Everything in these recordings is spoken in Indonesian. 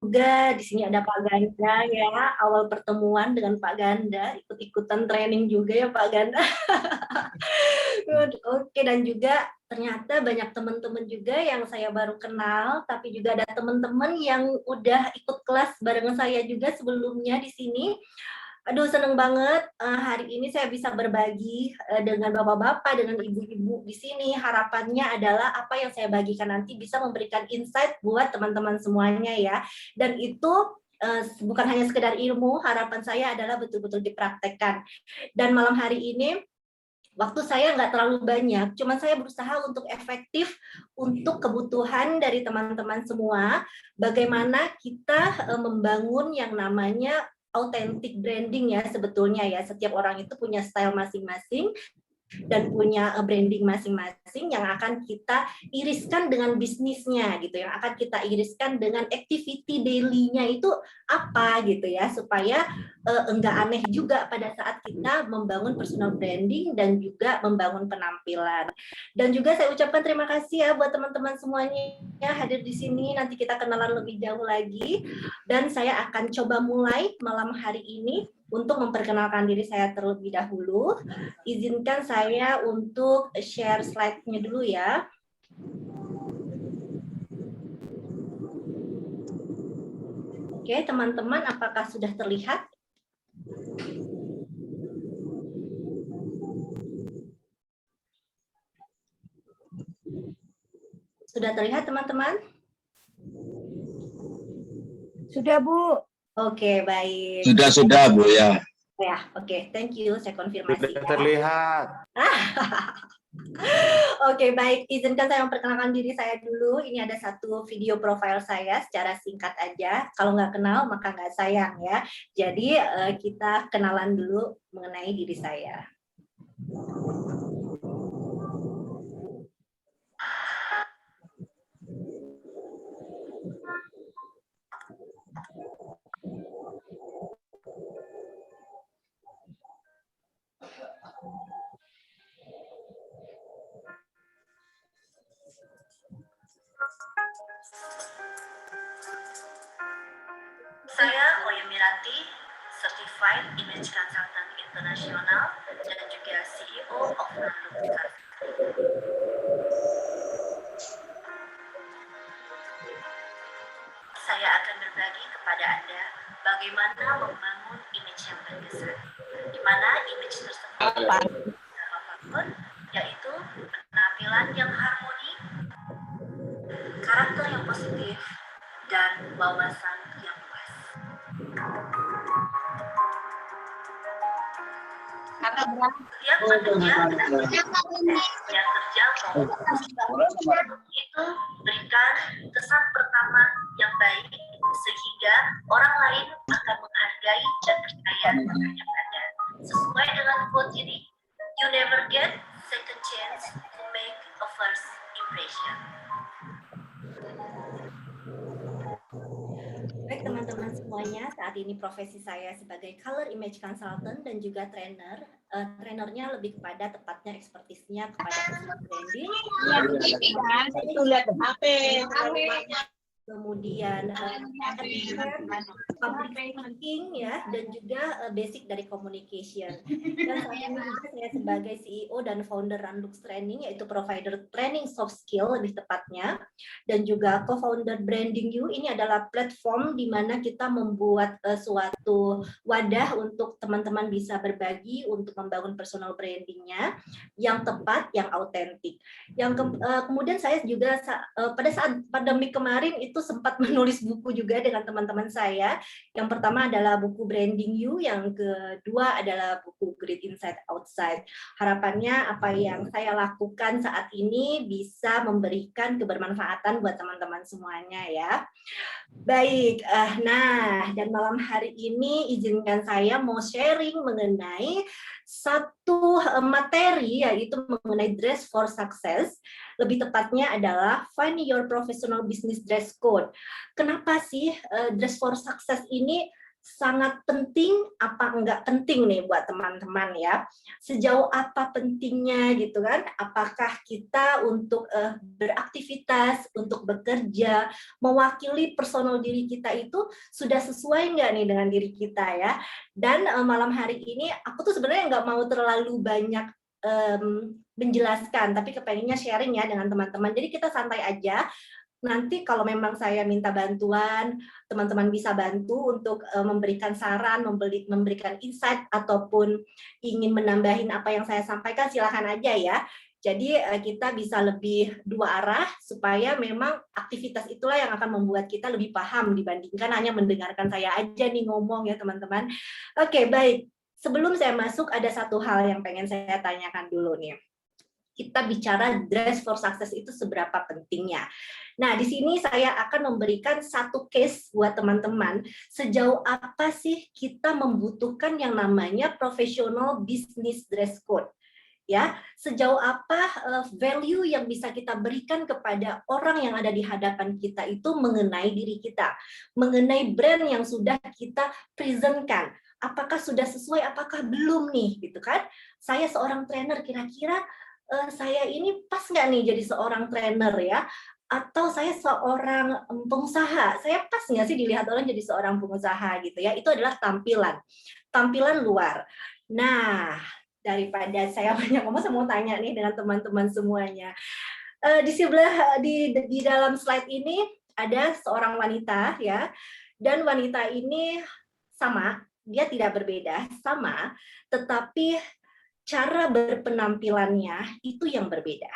juga di sini ada Pak Ganda ya, awal pertemuan dengan Pak Ganda, ikut-ikutan training juga ya Pak Ganda. Oke, dan juga ternyata banyak teman-teman juga yang saya baru kenal, tapi juga ada teman-teman yang udah ikut kelas bareng saya juga sebelumnya di sini. Aduh, seneng banget hari ini saya bisa berbagi dengan bapak-bapak, dengan ibu-ibu di sini. Harapannya adalah apa yang saya bagikan nanti bisa memberikan insight buat teman-teman semuanya ya. Dan itu bukan hanya sekedar ilmu, harapan saya adalah betul-betul dipraktekkan. Dan malam hari ini waktu saya nggak terlalu banyak, cuma saya berusaha untuk efektif untuk kebutuhan dari teman-teman semua, bagaimana kita membangun yang namanya authentic branding ya sebetulnya ya. Setiap orang itu punya style masing-masing dan punya branding masing-masing yang akan kita iriskan dengan bisnisnya gitu, yang akan kita iriskan dengan activity daily-nya itu apa gitu ya, supaya enggak aneh juga pada saat kita membangun personal branding dan juga membangun penampilan. Dan juga saya ucapkan terima kasih ya buat teman-teman semuanya hadir di sini. Nanti kita kenalan lebih jauh lagi dan saya akan coba mulai malam hari ini untuk memperkenalkan diri saya terlebih dahulu. Izinkan saya untuk share slide-nya dulu ya. Oke, teman-teman, apakah sudah terlihat? Sudah terlihat, teman-teman? Sudah, Bu. Oke, baik. Sudah, Bu ya. Ya, oke, thank you. Saya konfirmasi. Sudah terlihat. Oke, baik. Izinkan saya memperkenalkan diri saya dulu. Ini ada satu video profil saya secara singkat aja. Kalau nggak kenal, maka nggak sayang ya. Jadi, kita kenalan dulu mengenai diri saya. Saya Oya Miranti, Certified Image Consultant Internasional dan juga CEO of Nanduk. Saya akan berbagi kepada Anda bagaimana membangun image yang berkesan, di mana image tersebut apapun, yaitu penampilan yang harmoni, karakter yang positif, dan wawasan yang luas. Setiap pekerja yang terjangkau itu berikan kesan pertama yang baik sehingga orang lain akan menghargai dan percaya terhadap Anda. Sesuai dengan quote ini, you never get second chance to make a first impression. Baik teman-teman semuanya, saat ini profesi saya sebagai Color Image Consultant dan juga trainer. Trainernya lebih kepada tepatnya ekspertisnya kepada personal branding. Kemudian public speaking ya, dan juga basic dari communication. Dan saat ini juga saya sebagai CEO dan founder Randux Training, yaitu provider training soft skill lebih tepatnya, dan juga co-founder Branding You. Ini adalah platform di mana kita membuat suatu wadah untuk teman-teman bisa berbagi untuk membangun personal brandingnya yang tepat, yang autentik. Yang kemudian saya juga pada saat pandemi kemarin itu sempat menulis buku juga dengan teman-teman saya. Yang pertama adalah buku Branding You, yang kedua adalah buku Great Inside Outside. Harapannya apa yang saya lakukan saat ini bisa memberikan kebermanfaatan buat teman-teman semuanya ya. Baik, nah dan malam hari ini izinkan saya mau sharing mengenai satu materi, yaitu mengenai dress for success. Lebih tepatnya adalah find your professional business dress code. Kenapa sih dress for success ini sangat penting apa enggak penting nih buat teman-teman ya. Sejauh apa pentingnya gitu kan? Apakah kita untuk beraktivitas, untuk bekerja, mewakili personal diri kita itu sudah sesuai nggak nih dengan diri kita ya? Dan malam hari ini aku tuh sebenarnya nggak mau terlalu banyak menjelaskan, tapi kepengennya sharing ya dengan teman-teman. Jadi kita santai aja. Nanti kalau memang saya minta bantuan, teman-teman bisa bantu untuk memberikan saran, memberikan insight, ataupun ingin menambahin apa yang saya sampaikan, silakan aja ya. Jadi kita bisa lebih dua arah, supaya memang aktivitas itulah yang akan membuat kita lebih paham dibandingkan hanya mendengarkan saya aja nih ngomong ya teman-teman. Oke, baik. Sebelum saya masuk, ada satu hal yang pengen saya tanyakan dulu nih. Kita bicara dress for success itu seberapa pentingnya. Nah, di sini saya akan memberikan satu case buat teman-teman, sejauh apa sih kita membutuhkan yang namanya professional business dress code. Ya, sejauh apa value yang bisa kita berikan kepada orang yang ada di hadapan kita itu mengenai diri kita, mengenai brand yang sudah kita presentkan. Apakah sudah sesuai, apakah belum nih, gitu kan? Saya seorang trainer, kira-kira saya ini pas nggak nih jadi seorang trainer ya? Atau saya seorang pengusaha, saya pas nggak sih dilihat orang jadi seorang pengusaha gitu ya? Itu adalah tampilan luar. Nah, daripada saya banyak ngomong, saya mau tanya nih dengan teman-teman semuanya. Di sebelah di dalam slide ini ada seorang wanita ya, dan wanita ini sama, dia tidak berbeda, sama, tetapi cara berpenampilannya itu yang berbeda.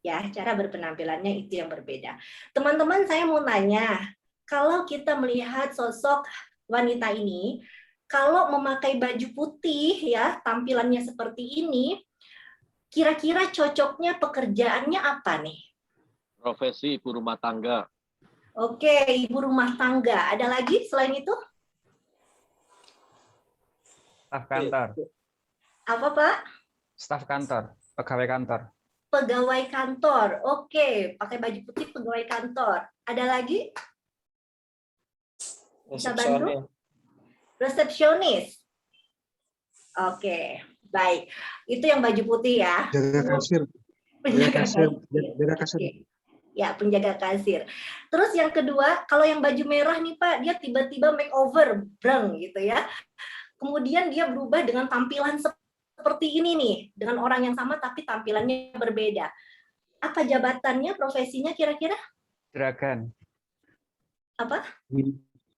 Ya, cara berpenampilannya itu yang berbeda. Teman-teman, saya mau nanya, kalau kita melihat sosok wanita ini, kalau memakai baju putih ya, tampilannya seperti ini, kira-kira cocoknya pekerjaannya apa nih? Profesi ibu rumah tangga. Oke, ibu rumah tangga. Ada lagi selain itu? Staf kantor. Apa, Pak? Staf kantor, pegawai kantor. Pegawai kantor. Oke, pakai baju putih pegawai kantor. Ada lagi? Bisa bantu? Resepsionis. Oke, baik. Itu yang baju putih ya. Jaga kasir. Penjaga kasir. Jaga kasir. Oke. Ya, penjaga kasir. Terus yang kedua, kalau yang baju merah nih Pak, dia tiba-tiba makeover, breng gitu ya. Kemudian dia berubah dengan tampilan seperti ini nih, dengan orang yang sama tapi tampilannya berbeda. Apa jabatannya, profesinya kira-kira? Juragan. Apa?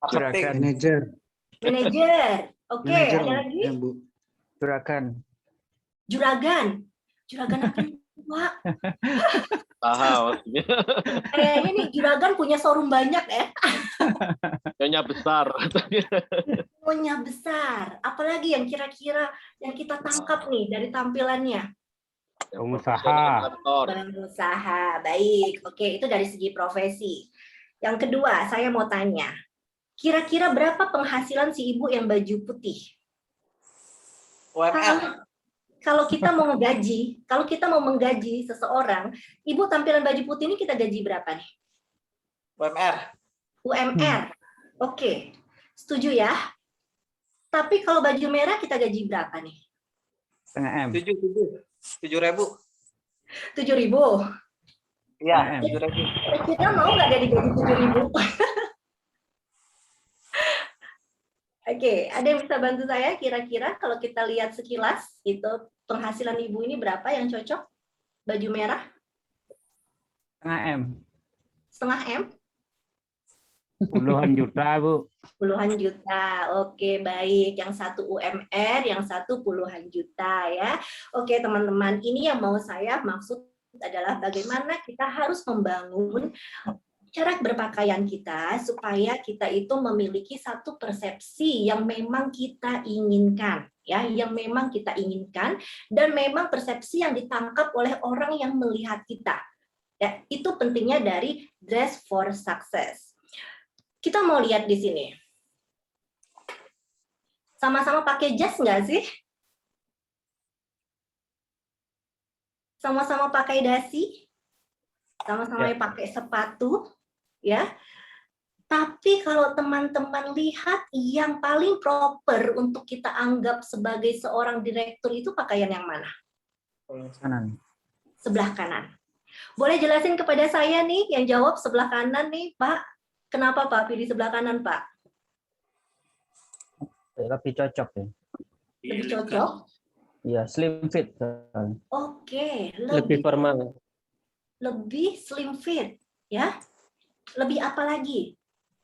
Juragan. Manajer. Manajer. Oke, ada lagi? Ya, Bu. Juragan. Juragan. Juragan apa nih, Pak? Maksudnya. Kayaknya nih juragan punya showroom banyak ya. Kayaknya besar. Punya besar. Apalagi yang kira-kira yang kita tangkap nih dari tampilannya? Pengusaha. Pengusaha. Baik. Oke, itu dari segi profesi. Yang kedua, saya mau tanya. Kira-kira berapa penghasilan si ibu yang baju putih? UMR. Kalau kita mau menggaji seseorang, ibu tampilan baju putih ini kita gaji berapa nih? UMR. UMR. Oke. Setuju ya? Tapi kalau baju merah kita gaji berapa nih? Setengah M. 7.000. 7.000. Iya, 7.000. Kita mau nggak jadi gaji 7.000? Oke, ada yang bisa bantu saya kira-kira kalau kita lihat sekilas itu penghasilan ibu ini berapa yang cocok? Baju merah? Setengah M. Setengah M? Puluhan juta, Bu. Puluhan juta. Oke, baik. Yang satu UMR, yang satu puluhan juta ya. Oke, teman-teman, ini yang mau saya maksud adalah bagaimana kita harus membangun cara berpakaian kita supaya kita itu memiliki satu persepsi yang memang kita inginkan, ya, yang memang kita inginkan, dan memang persepsi yang ditangkap oleh orang yang melihat kita. Ya, itu pentingnya dari dress for success. Kita mau lihat di sini. Sama-sama pakai jas nggak sih? Sama-sama pakai dasi? Sama-sama pakai sepatu? Ya. Tapi kalau teman-teman lihat yang paling proper untuk kita anggap sebagai seorang direktur itu pakaian yang mana? Kanan. Sebelah kanan. Boleh jelasin kepada saya nih yang jawab sebelah kanan nih, Pak. Kenapa Pak pilih sebelah kanan, Pak? Lebih cocok ya. Lebih cocok? Iya, slim fit. Oke, Lebih formal. lebih slim fit, ya. Lebih apa lagi?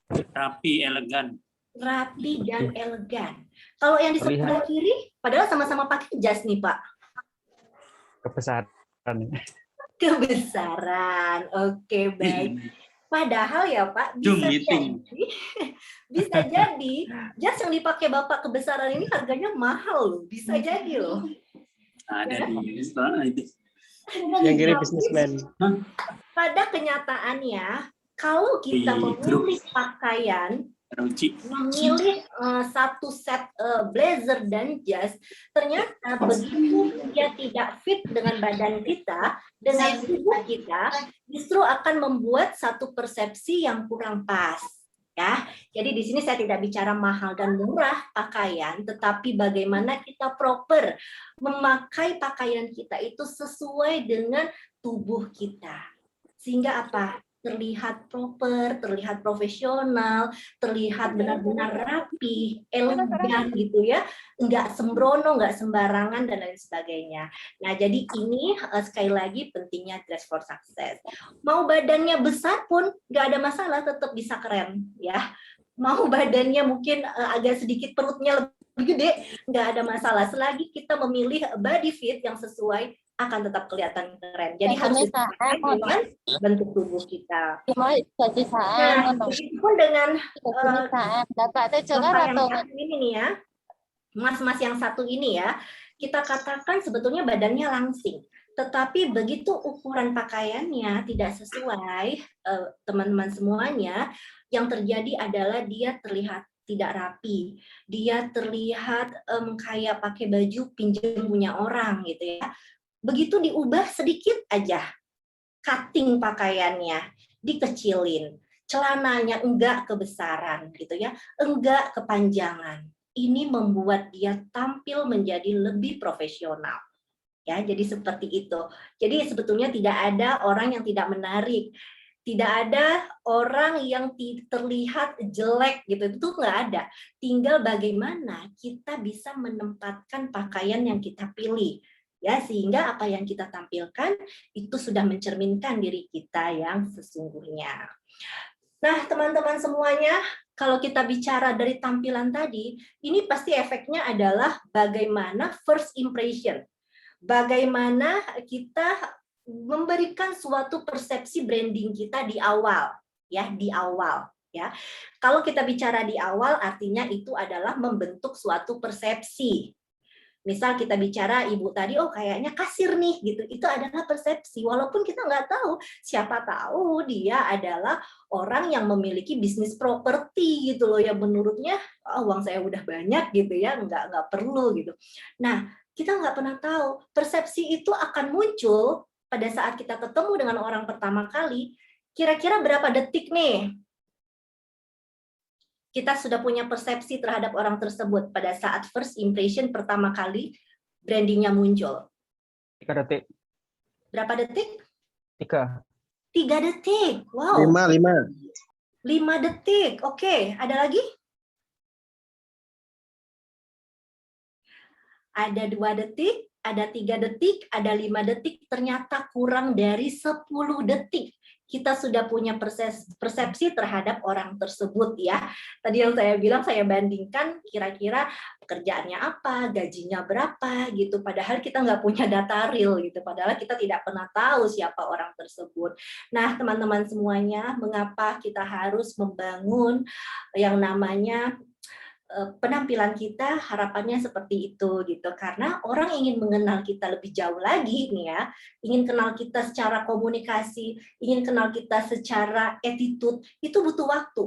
Rapi, elegan. Rapi dan elegan. Kalau yang di sebelah Terlihat. kiri, padahal sama-sama pakai jas nih, Pak. Kebesaran. Kebesaran. Oke, baik. Padahal ya Pak, Zoom bisa meeting. jadi, bisa jadi jas yang dipakai Bapak kebesaran ini harganya mahal loh. Bisa jadi loh. Ada di Yang kiri bisnismen. Pada kenyataannya, kalau kita Di memilih pakaian, Ruci. memilih satu set blazer dan jas, ternyata begitu dia tidak fit dengan badan kita, dengan tubuh kita, justru akan membuat satu persepsi yang kurang pas. Ya, jadi di sini saya tidak bicara mahal dan murah pakaian, tetapi bagaimana kita proper memakai pakaian kita itu sesuai dengan tubuh kita, sehingga apa? Terlihat proper, terlihat profesional, terlihat benar-benar rapi, elegan gitu ya, nggak sembrono, nggak sembarangan dan lain sebagainya. Nah, jadi ini sekali lagi pentingnya dress for success. Mau badannya besar pun nggak ada masalah, tetap bisa keren ya. Mau badannya mungkin agak sedikit perutnya lebih gede, nggak ada masalah. Selagi kita memilih body fit yang sesuai, akan tetap kelihatan keren. Jadi harus disesuaikan dengan bentuk tubuh kita. Nah, begitupun dengan Bapak yang satu ini nih ya, mas-mas yang satu ini ya, kita katakan sebetulnya badannya langsing. Tetapi begitu ukuran pakaiannya tidak sesuai, teman-teman semuanya, yang terjadi adalah dia terlihat tidak rapi, dia terlihat kayak pakai baju pinjam punya orang gitu ya. Begitu diubah sedikit aja, cutting pakaiannya, dikecilin, celananya enggak kebesaran gitu ya, enggak kepanjangan. Ini membuat dia tampil menjadi lebih profesional. Ya, jadi seperti itu. Jadi sebetulnya tidak ada orang yang tidak menarik. Tidak ada orang yang terlihat jelek gitu, itu nggak ada. Tinggal bagaimana kita bisa menempatkan pakaian yang kita pilih. Ya, sehingga apa yang kita tampilkan itu sudah mencerminkan diri kita yang sesungguhnya. Nah, teman-teman semuanya, kalau kita bicara dari tampilan tadi, ini pasti efeknya adalah bagaimana first impression. Bagaimana kita memberikan suatu persepsi branding kita di awal, ya, di awal. Ya, kalau kita bicara di awal, artinya itu adalah membentuk suatu persepsi. Misal kita bicara ibu tadi, oh kayaknya kasir nih gitu, itu adalah persepsi. Walaupun kita nggak tahu, siapa tahu dia adalah orang yang memiliki bisnis properti gitu loh, yang menurutnya oh, uang saya udah banyak gitu ya, nggak perlu gitu. Nah, kita nggak pernah tahu, persepsi itu akan muncul pada saat kita ketemu dengan orang pertama kali. Kira-kira berapa detik nih kita sudah punya persepsi terhadap orang tersebut pada saat first impression pertama kali brandingnya muncul? 3 detik. Berapa detik? 3. 3 detik. Wow. 5 detik. Oke, ada lagi? Ada 2 detik, ada 3 detik, ada 5 detik, ternyata kurang dari 10 detik. Kita sudah punya persepsi terhadap orang tersebut ya. Tadi yang saya bilang, saya bandingkan kira-kira pekerjaannya apa, gajinya berapa gitu. Padahal kita nggak punya data real gitu. Padahal kita tidak pernah tahu siapa orang tersebut. Nah, teman-teman semuanya, mengapa kita harus membangun yang namanya penampilan kita, harapannya seperti itu gitu, karena orang ingin mengenal kita lebih jauh lagi nih ya, ingin kenal kita secara komunikasi, ingin kenal kita secara attitude, itu butuh waktu.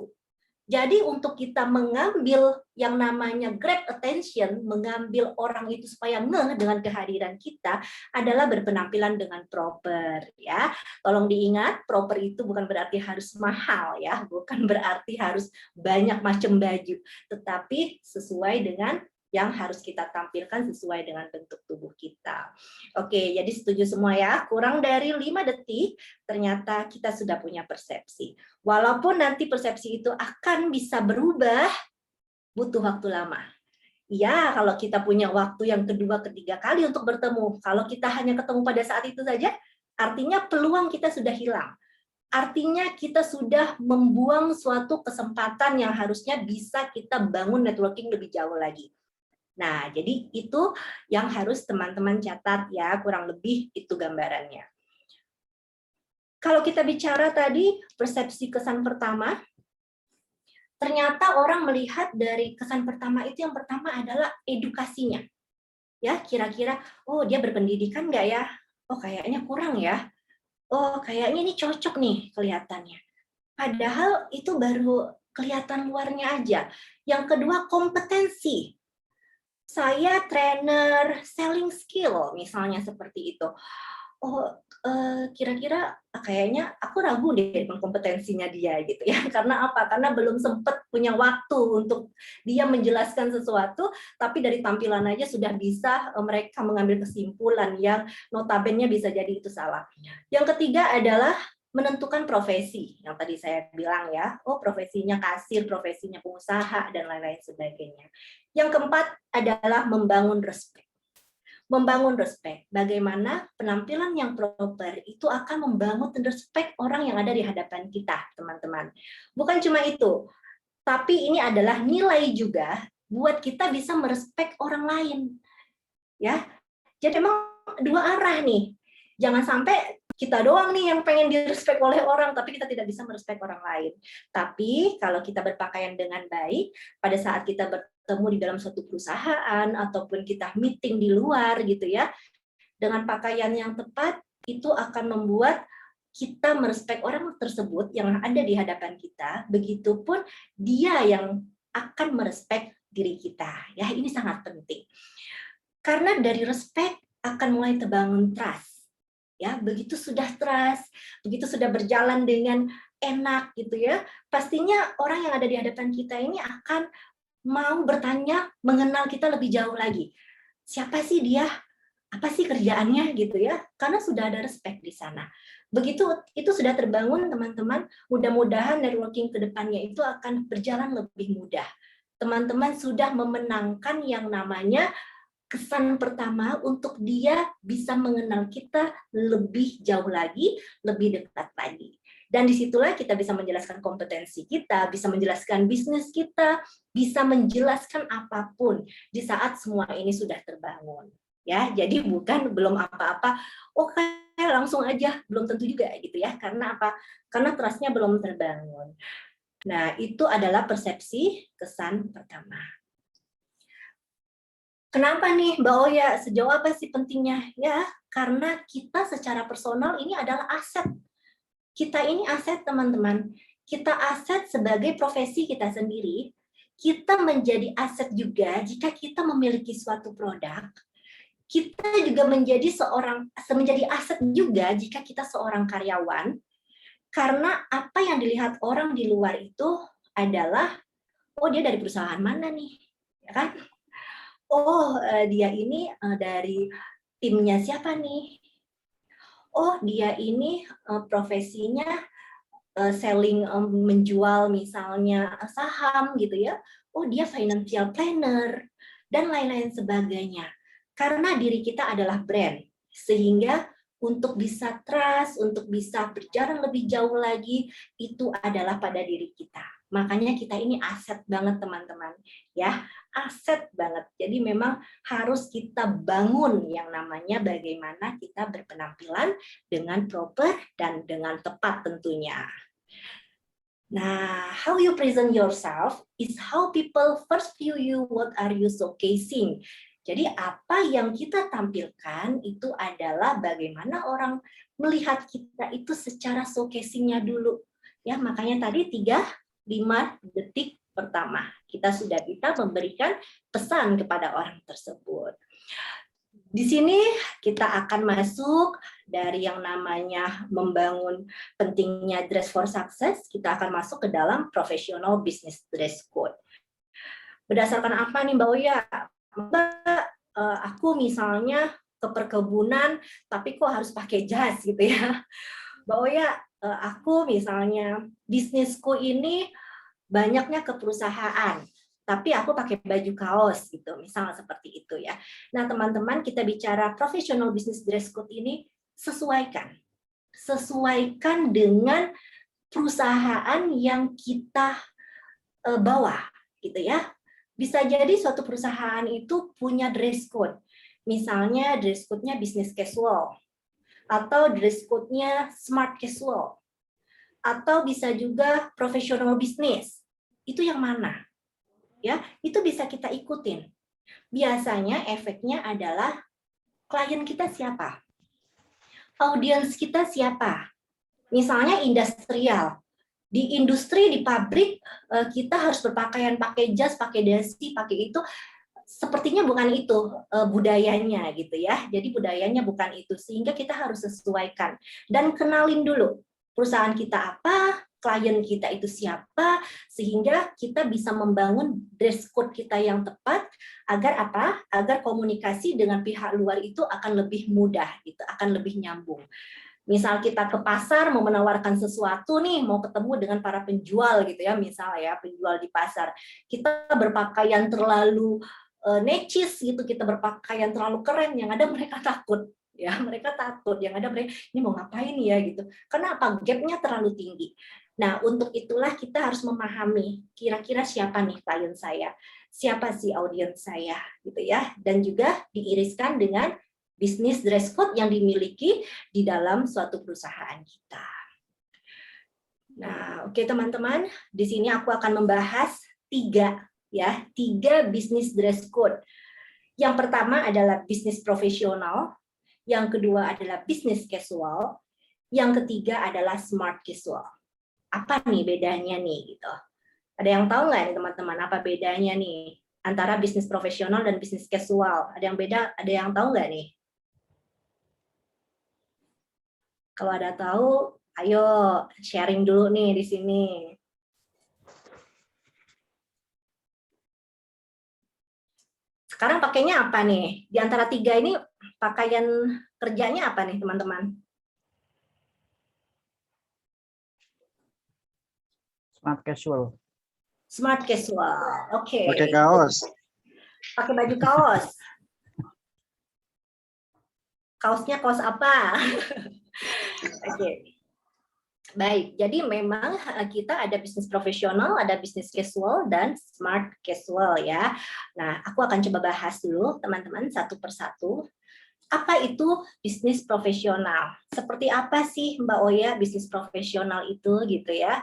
Jadi untuk kita mengambil yang namanya grab attention, mengambil orang itu supaya ngeh dengan kehadiran kita adalah berpenampilan dengan proper ya. Tolong diingat, proper itu bukan berarti harus mahal ya, bukan berarti harus banyak macam baju, tetapi sesuai dengan yang harus kita tampilkan sesuai dengan bentuk tubuh kita. Oke, jadi setuju semua ya. Kurang dari 5 detik, ternyata kita sudah punya persepsi. Walaupun nanti persepsi itu akan bisa berubah, butuh waktu lama. Iya, kalau kita punya waktu yang kedua, ketiga kali untuk bertemu. Kalau kita hanya ketemu pada saat itu saja, artinya peluang kita sudah hilang. Artinya kita sudah membuang suatu kesempatan yang harusnya bisa kita bangun networking lebih jauh lagi. Nah, jadi itu yang harus teman-teman catat ya, kurang lebih itu gambarannya. Kalau kita bicara tadi persepsi kesan pertama, ternyata orang melihat dari kesan pertama itu yang pertama adalah edukasinya. Ya, kira-kira, oh dia berpendidikan nggak ya? Oh kayaknya kurang ya. Oh kayaknya ini cocok nih kelihatannya. Padahal itu baru kelihatan luarnya aja. Yang kedua kompetensi. Saya trainer selling skill misalnya seperti itu. Oh kira-kira kayaknya aku ragu deh dengan kompetensinya dia gitu ya. Karena apa? Karena belum sempat punya waktu untuk dia menjelaskan sesuatu, tapi dari tampilan aja sudah bisa mereka mengambil kesimpulan yang notabene bisa jadi itu salah. Yang ketiga adalah menentukan profesi yang tadi saya bilang ya, oh profesinya kasir, profesinya pengusaha dan lain-lain sebagainya. Yang keempat adalah membangun respect. Membangun respect, bagaimana penampilan yang proper itu akan membangun respect orang yang ada di hadapan kita, teman-teman. Bukan cuma itu, tapi ini adalah nilai juga buat kita bisa merespek orang lain. Ya, jadi memang dua arah nih. Jangan sampai kita doang nih yang pengen direspek oleh orang, tapi kita tidak bisa merespek orang lain. Tapi kalau kita berpakaian dengan baik, pada saat kita bertemu di dalam suatu perusahaan, ataupun kita meeting di luar gitu ya, dengan pakaian yang tepat, itu akan membuat kita merespek orang tersebut yang ada di hadapan kita, begitupun dia yang akan merespek diri kita. Ya, ini sangat penting. Karena dari respect akan mulai terbangun trust. Ya, begitu sudah trust, begitu sudah berjalan dengan enak gitu ya, pastinya orang yang ada di hadapan kita ini akan mau bertanya, mengenal kita lebih jauh lagi. Siapa sih dia? Apa sih kerjaannya gitu ya? Karena sudah ada respect di sana. Begitu itu sudah terbangun teman-teman, mudah-mudahan networking ke depannya itu akan berjalan lebih mudah. Teman-teman sudah memenangkan yang namanya kesan pertama untuk dia bisa mengenal kita lebih jauh lagi, lebih dekat lagi. Dan disitulah kita bisa menjelaskan kompetensi kita, bisa menjelaskan bisnis kita, bisa menjelaskan apapun di saat semua ini sudah terbangun. Ya, jadi bukan belum apa-apa, oke langsung aja, belum tentu juga gitu ya. Karena apa? Karena trust-nya belum terbangun. Nah, itu adalah persepsi kesan pertama. Kenapa nih Mbak Oya? Sejauh apa sih pentingnya? Ya, karena kita secara personal ini adalah aset. Kita ini aset teman-teman. Kita aset sebagai profesi kita sendiri. Kita menjadi aset juga jika kita memiliki suatu produk. Kita juga menjadi aset juga jika kita seorang karyawan. Karena apa yang dilihat orang di luar itu adalah, oh dia dari perusahaan mana nih? Ya kan? Oh, dia ini dari timnya siapa nih? Oh, dia ini profesinya selling, menjual misalnya saham gitu ya. Oh, dia financial planner dan lain-lain sebagainya. Karena diri kita adalah brand, sehingga untuk bisa trust, untuk bisa berjalan lebih jauh lagi, itu adalah pada diri kita. Makanya kita ini aset banget teman-teman, ya aset banget. Jadi memang harus kita bangun yang namanya bagaimana kita berpenampilan dengan proper dan dengan tepat tentunya. Nah, how you present yourself is how people first view you. What are you showcasing? Jadi apa yang kita tampilkan itu adalah bagaimana orang melihat kita itu secara showcasing-nya dulu. Ya, makanya tadi 3 5 detik pertama. Kita sudah bisa memberikan pesan kepada orang tersebut. Di sini kita akan masuk dari yang namanya membangun pentingnya dress for success, kita akan masuk ke dalam professional business dress code. Berdasarkan apa nih Mbak Oya? Mbak, aku misalnya ke perkebunan, tapi kok harus pakai jas gitu ya. Mbak Oya, aku misalnya bisnisku ini banyaknya ke perusahaan, tapi aku pakai baju kaos gitu, misalnya seperti itu ya. Nah teman-teman, kita bicara professional business dress code ini sesuaikan dengan perusahaan yang kita bawa gitu ya. Bisa jadi suatu perusahaan itu punya dress code, misalnya dress code-nya business casual, atau dress code-nya smart casual, atau bisa juga professional business. Itu yang mana? Ya, itu bisa kita ikutin. Biasanya efeknya adalah klien kita siapa? Audiens kita siapa? Misalnya industrial. Di industri, di pabrik, kita harus berpakaian pakai jas, pakai dasi, pakai itu. Sepertinya bukan itu budayanya gitu ya. Jadi budayanya bukan itu, sehingga kita harus sesuaikan dan kenalin dulu perusahaan kita apa, klien kita itu siapa, sehingga kita bisa membangun dress code kita yang tepat agar apa? Agar komunikasi dengan pihak luar itu akan lebih mudah, gitu, akan lebih nyambung. Misal kita ke pasar mau menawarkan sesuatu nih, mau ketemu dengan para penjual gitu ya, misalnya penjual di pasar, kita berpakaian terlalu necis gitu, kita berpakaian terlalu keren, yang ada mereka takut ya, mereka takut, yang ada mereka ini mau ngapain ya gitu, karena apa? Gapnya terlalu tinggi. Nah untuk itulah kita harus memahami kira-kira siapa nih klien saya, siapa sih audiens saya gitu ya, dan juga diiriskan dengan bisnis dress code yang dimiliki di dalam suatu perusahaan kita. Nah, oke teman-teman, di sini aku akan membahas tiga bisnis dress code. Yang pertama adalah bisnis profesional, yang kedua adalah bisnis casual, yang ketiga adalah smart casual. Apa nih bedanya nih gitu? Ada yang tahu nggak nih teman-teman apa bedanya nih antara bisnis profesional dan bisnis casual? Ada yang beda? Ada yang tahu nggak nih? Kalau ada tahu, ayo sharing dulu nih di sini. Sekarang pakainya apa nih? Di antara tiga ini pakaian kerjanya apa nih teman-teman? Smart casual. Smart casual, oke. Pakai kaos. Pakai baju kaos. Kaosnya kaos apa? Oke. Baik, jadi memang kita ada bisnis profesional, ada bisnis casual, dan smart casual ya. Nah, aku akan coba bahas dulu teman-teman satu persatu. Apa itu bisnis profesional? Seperti apa sih Mbak Oya bisnis profesional itu gitu ya?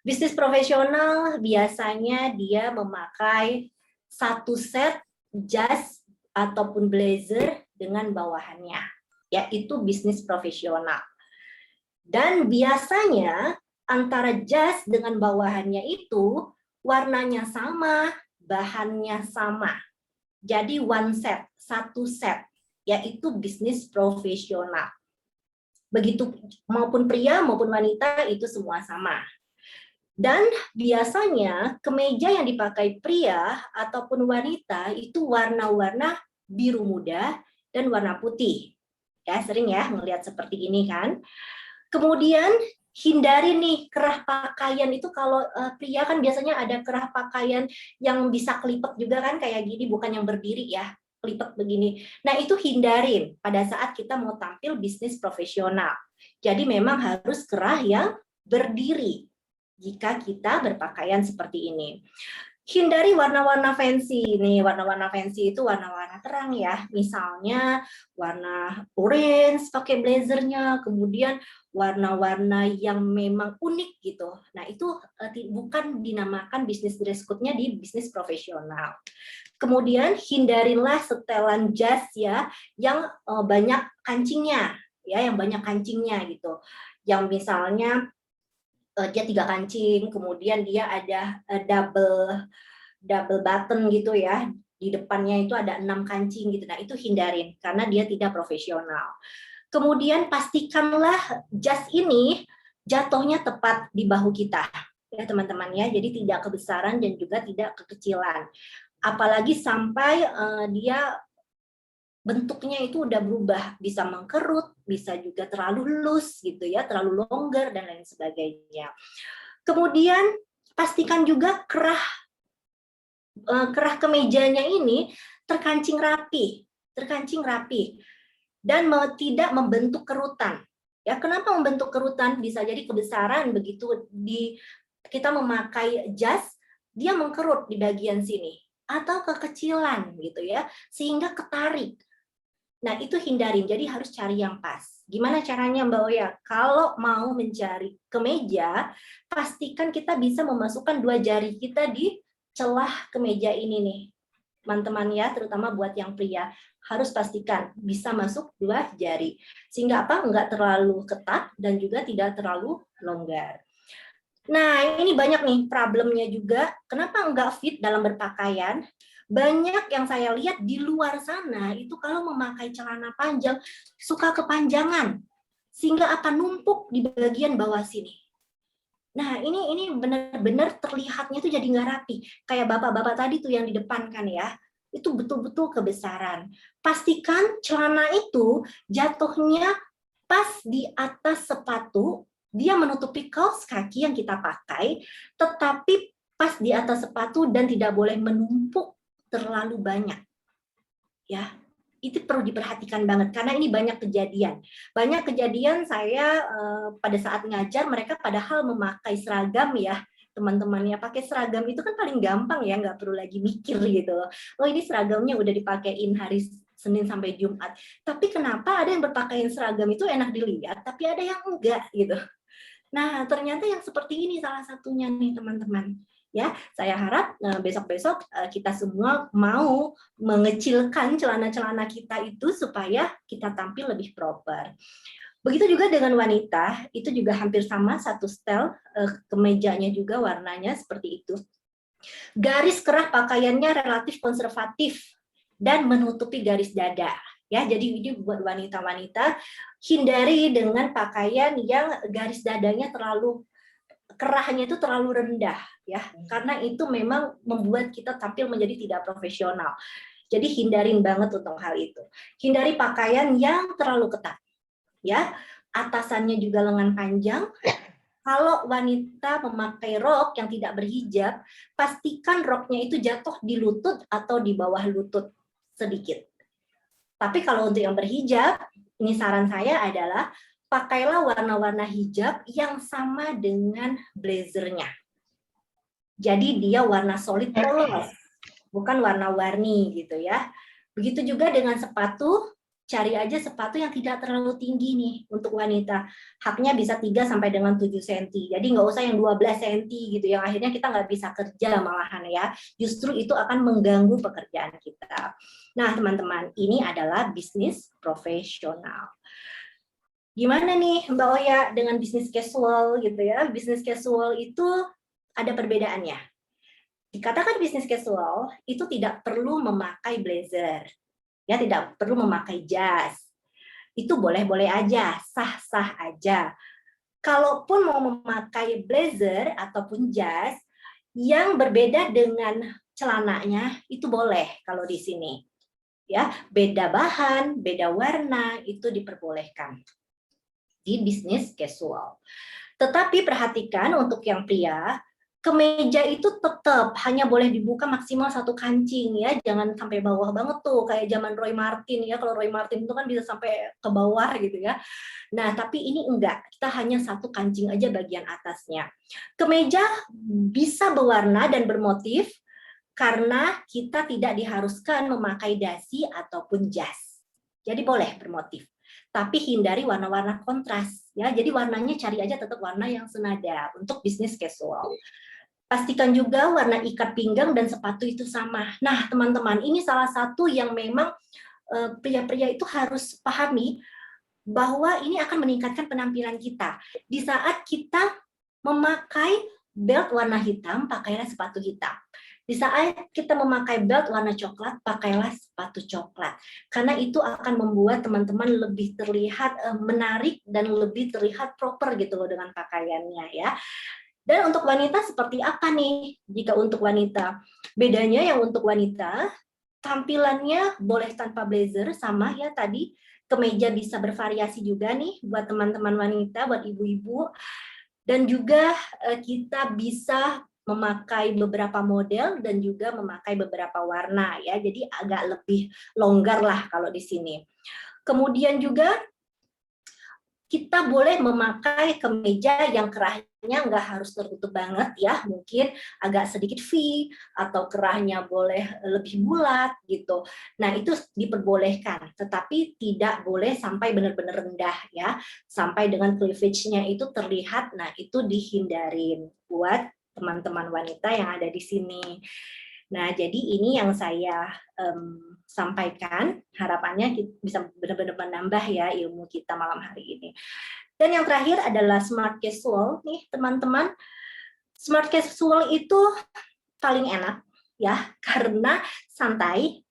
Bisnis profesional biasanya dia memakai satu set jas ataupun blazer dengan bawahannya, yaitu bisnis profesional. Dan biasanya antara jas dengan bawahannya itu warnanya sama, bahannya sama. Jadi one set, satu set, yaitu bisnis profesional. Begitu maupun pria maupun wanita itu semua sama. Dan biasanya kemeja yang dipakai pria ataupun wanita itu warna-warna biru muda dan warna putih. Ya, sering ya melihat seperti ini kan. Kemudian hindari nih kerah pakaian itu, kalau pria kan biasanya ada kerah pakaian yang bisa kelipet juga kan, kayak gini, bukan yang berdiri ya, kelipet begini. Nah itu hindarin pada saat kita mau tampil bisnis profesional. Jadi memang harus kerah yang berdiri jika kita berpakaian seperti ini. Hindari warna-warna fancy. Nih, warna-warna fancy itu warna-warna terang ya. Misalnya warna orange pakai blazernya, kemudian warna-warna yang memang unik gitu. Nah, itu bukan dinamakan bisnis dress code-nya di bisnis profesional. Kemudian hindarilah setelan jas ya yang banyak kancingnya, ya, yang banyak kancingnya gitu. Yang misalnya dia 3 kancing, kemudian dia ada double button gitu ya. Di depannya itu ada 6 kancing gitu. Nah, itu hindarin karena dia tidak profesional. Kemudian pastikanlah jas ini jatuhnya tepat di bahu kita. Ya, teman-teman ya. Jadi tidak kebesaran dan juga tidak kekecilan. Apalagi sampai dia bentuknya itu udah berubah, bisa mengkerut, bisa juga terlalu loose gitu ya, terlalu longgar dan lain sebagainya. Kemudian pastikan juga kerah kemejanya ini terkancing rapi dan tidak membentuk kerutan. Ya, kenapa membentuk kerutan? Bisa jadi kebesaran begitu kita memakai jas, dia mengkerut di bagian sini atau kekecilan gitu ya, sehingga ketarik. Nah, itu hindarin. Jadi harus cari yang pas. Gimana caranya, Mbak Oya? Kalau mau mencari kemeja, pastikan kita bisa memasukkan 2 jari kita di celah kemeja ini nih. Teman-teman ya, terutama buat yang pria, harus pastikan bisa masuk 2 jari. Sehingga apa? Enggak terlalu ketat dan juga tidak terlalu longgar. Nah, ini banyak nih problemnya juga. Kenapa enggak fit dalam berpakaian? Banyak yang saya lihat di luar sana itu kalau memakai celana panjang suka kepanjangan sehingga apa numpuk di bagian bawah sini. Nah, ini benar-benar terlihatnya itu jadi nggak rapi. Kayak bapak-bapak tadi tuh yang di depan kan ya, itu betul-betul kebesaran. Pastikan celana itu jatuhnya pas di atas sepatu, dia menutupi kaos kaki yang kita pakai, tetapi pas di atas sepatu dan tidak boleh menumpuk terlalu banyak. Ya, itu perlu diperhatikan banget karena ini banyak kejadian. Banyak kejadian saya pada saat ngajar mereka padahal memakai seragam ya, teman-temannya pakai seragam itu kan paling gampang ya, nggak perlu lagi mikir gitu. Oh, ini seragamnya udah dipakein hari Senin sampai Jumat. Tapi kenapa ada yang berpakaian seragam itu enak dilihat, tapi ada yang enggak gitu. Nah, ternyata yang seperti ini salah satunya nih teman-teman. Ya, saya harap besok-besok kita semua mau mengecilkan celana-celana kita itu supaya kita tampil lebih proper. Begitu juga dengan wanita, itu juga hampir sama, satu style, kemejanya juga warnanya seperti itu. Garis kerah pakaiannya relatif konservatif dan menutupi garis dada. Ya, jadi ini buat wanita-wanita, hindari dengan pakaian yang garis dadanya kerahnya itu terlalu rendah ya, karena itu memang membuat kita tampil menjadi tidak profesional. Jadi hindarin banget untuk hal itu. Hindari pakaian yang terlalu ketat. Ya, atasannya juga lengan panjang. Kalau wanita memakai rok yang tidak berhijab, pastikan roknya itu jatuh di lutut atau di bawah lutut sedikit. Tapi kalau untuk yang berhijab, ini saran saya adalah pakailah warna-warna hijab yang sama dengan blazernya. Jadi dia warna solid polos, bukan warna-warni gitu ya. Begitu juga dengan sepatu, cari aja sepatu yang tidak terlalu tinggi nih untuk wanita. Haknya bisa 3 sampai dengan 7 cm. Jadi nggak usah yang 12 cm gitu, yang akhirnya kita nggak bisa kerja malahan ya. Justru itu akan mengganggu pekerjaan kita. Nah teman-teman, ini adalah bisnis profesional. Gimana nih Mbak Oya dengan bisnis casual gitu ya? Bisnis casual itu ada perbedaannya. Dikatakan bisnis casual itu tidak perlu memakai blazer, ya tidak perlu memakai jas. Itu boleh-boleh aja, sah-sah aja. Kalaupun mau memakai blazer ataupun jas yang berbeda dengan celananya itu boleh kalau di sini. Ya, beda bahan, beda warna itu diperbolehkan di bisnis casual. Tetapi perhatikan untuk yang pria, kemeja itu tetap hanya boleh dibuka maksimal 1 kancing ya, jangan sampai bawah banget tuh kayak zaman Roy Martin ya. Kalau Roy Martin itu kan bisa sampai ke bawah gitu ya. Nah, tapi ini enggak, kita hanya 1 kancing aja bagian atasnya. Kemeja bisa berwarna dan bermotif karena kita tidak diharuskan memakai dasi ataupun jas. Jadi boleh bermotif. Tapi hindari warna-warna kontras ya. Jadi warnanya cari aja tetap warna yang senada untuk bisnis casual. Pastikan juga warna ikat pinggang dan sepatu itu sama. Nah, teman-teman, ini salah satu yang memang pria-pria itu harus pahami bahwa ini akan meningkatkan penampilan kita. Di saat kita memakai belt warna hitam, pakailah sepatu hitam. Di saat kita memakai belt warna coklat, pakailah sepatu coklat. Karena itu akan membuat teman-teman lebih terlihat menarik dan lebih terlihat proper gitu loh dengan pakaiannya ya. Dan untuk wanita seperti apa nih? Jika untuk wanita, bedanya yang untuk wanita, tampilannya boleh tanpa blazer, sama ya tadi, kemeja bisa bervariasi juga nih buat teman-teman wanita, buat ibu-ibu. Dan juga kita bisa memakai beberapa model dan juga memakai beberapa warna ya. Jadi agak lebih longgar lah kalau di sini. Kemudian juga kita boleh memakai kemeja yang kerahnya nggak harus tertutup banget ya, mungkin agak sedikit V atau kerahnya boleh lebih bulat gitu. Nah itu diperbolehkan, tetapi tidak boleh sampai benar-benar rendah ya, sampai dengan cleavage-nya itu terlihat. Nah itu dihindarin buat teman-teman wanita yang ada di sini. Nah, jadi ini yang saya sampaikan, harapannya bisa benar-benar menambah ya ilmu kita malam hari ini. Dan yang terakhir adalah smart casual nih teman-teman. Smart casual itu paling enak ya, karena santai.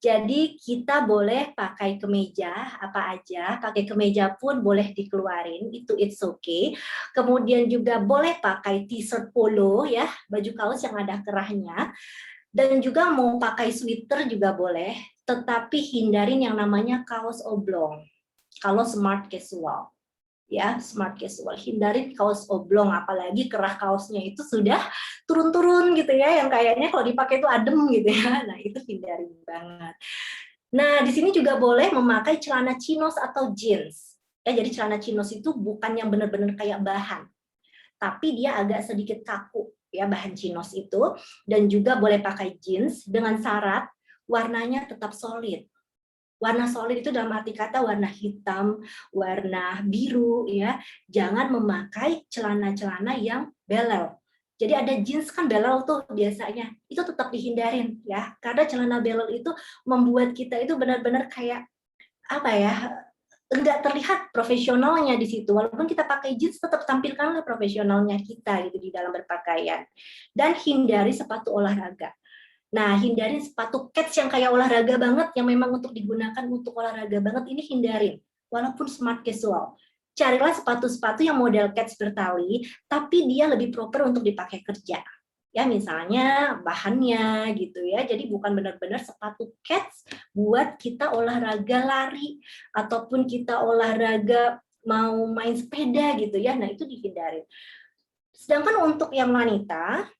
Jadi kita boleh pakai kemeja apa aja, pakai kemeja pun boleh dikeluarin, itu it's okay. Kemudian juga boleh pakai t-shirt polo ya, baju kaos yang ada kerahnya. Dan juga mau pakai sweater juga boleh, tetapi hindarin yang namanya kaos oblong. Kalau smart casual. Ya, smart casual, hindarin kaos oblong, apalagi kerah kaosnya itu sudah turun-turun gitu ya, yang kayaknya kalau dipakai itu adem gitu ya. Nah, itu hindarin banget. Nah, di sini juga boleh memakai celana chinos atau jeans. Ya, jadi celana chinos itu bukan yang benar-benar kayak bahan, tapi dia agak sedikit kaku ya bahan chinos itu, dan juga boleh pakai jeans dengan syarat warnanya tetap solid. Warna solid itu dalam arti kata warna hitam, warna biru ya. Jangan memakai celana-celana yang belel. Jadi ada jeans kan belel tuh biasanya. Itu tetap dihindarin ya. Karena celana belel itu membuat kita itu benar-benar kayak apa ya? Enggak terlihat profesionalnya di situ. Walaupun kita pakai jeans tetap tampilkanlah profesionalnya kita gitu di dalam berpakaian. Dan hindari sepatu olahraga. Nah, hindarin sepatu kets yang kayak olahraga banget, yang memang untuk digunakan untuk olahraga banget, ini hindarin. Walaupun smart casual. Carilah sepatu-sepatu yang model kets bertali, tapi dia lebih proper untuk dipakai kerja. Ya, misalnya bahannya gitu ya. Jadi bukan benar-benar sepatu kets buat kita olahraga lari, ataupun kita olahraga mau main sepeda gitu ya. Nah, itu dihindarin. Sedangkan untuk yang wanita,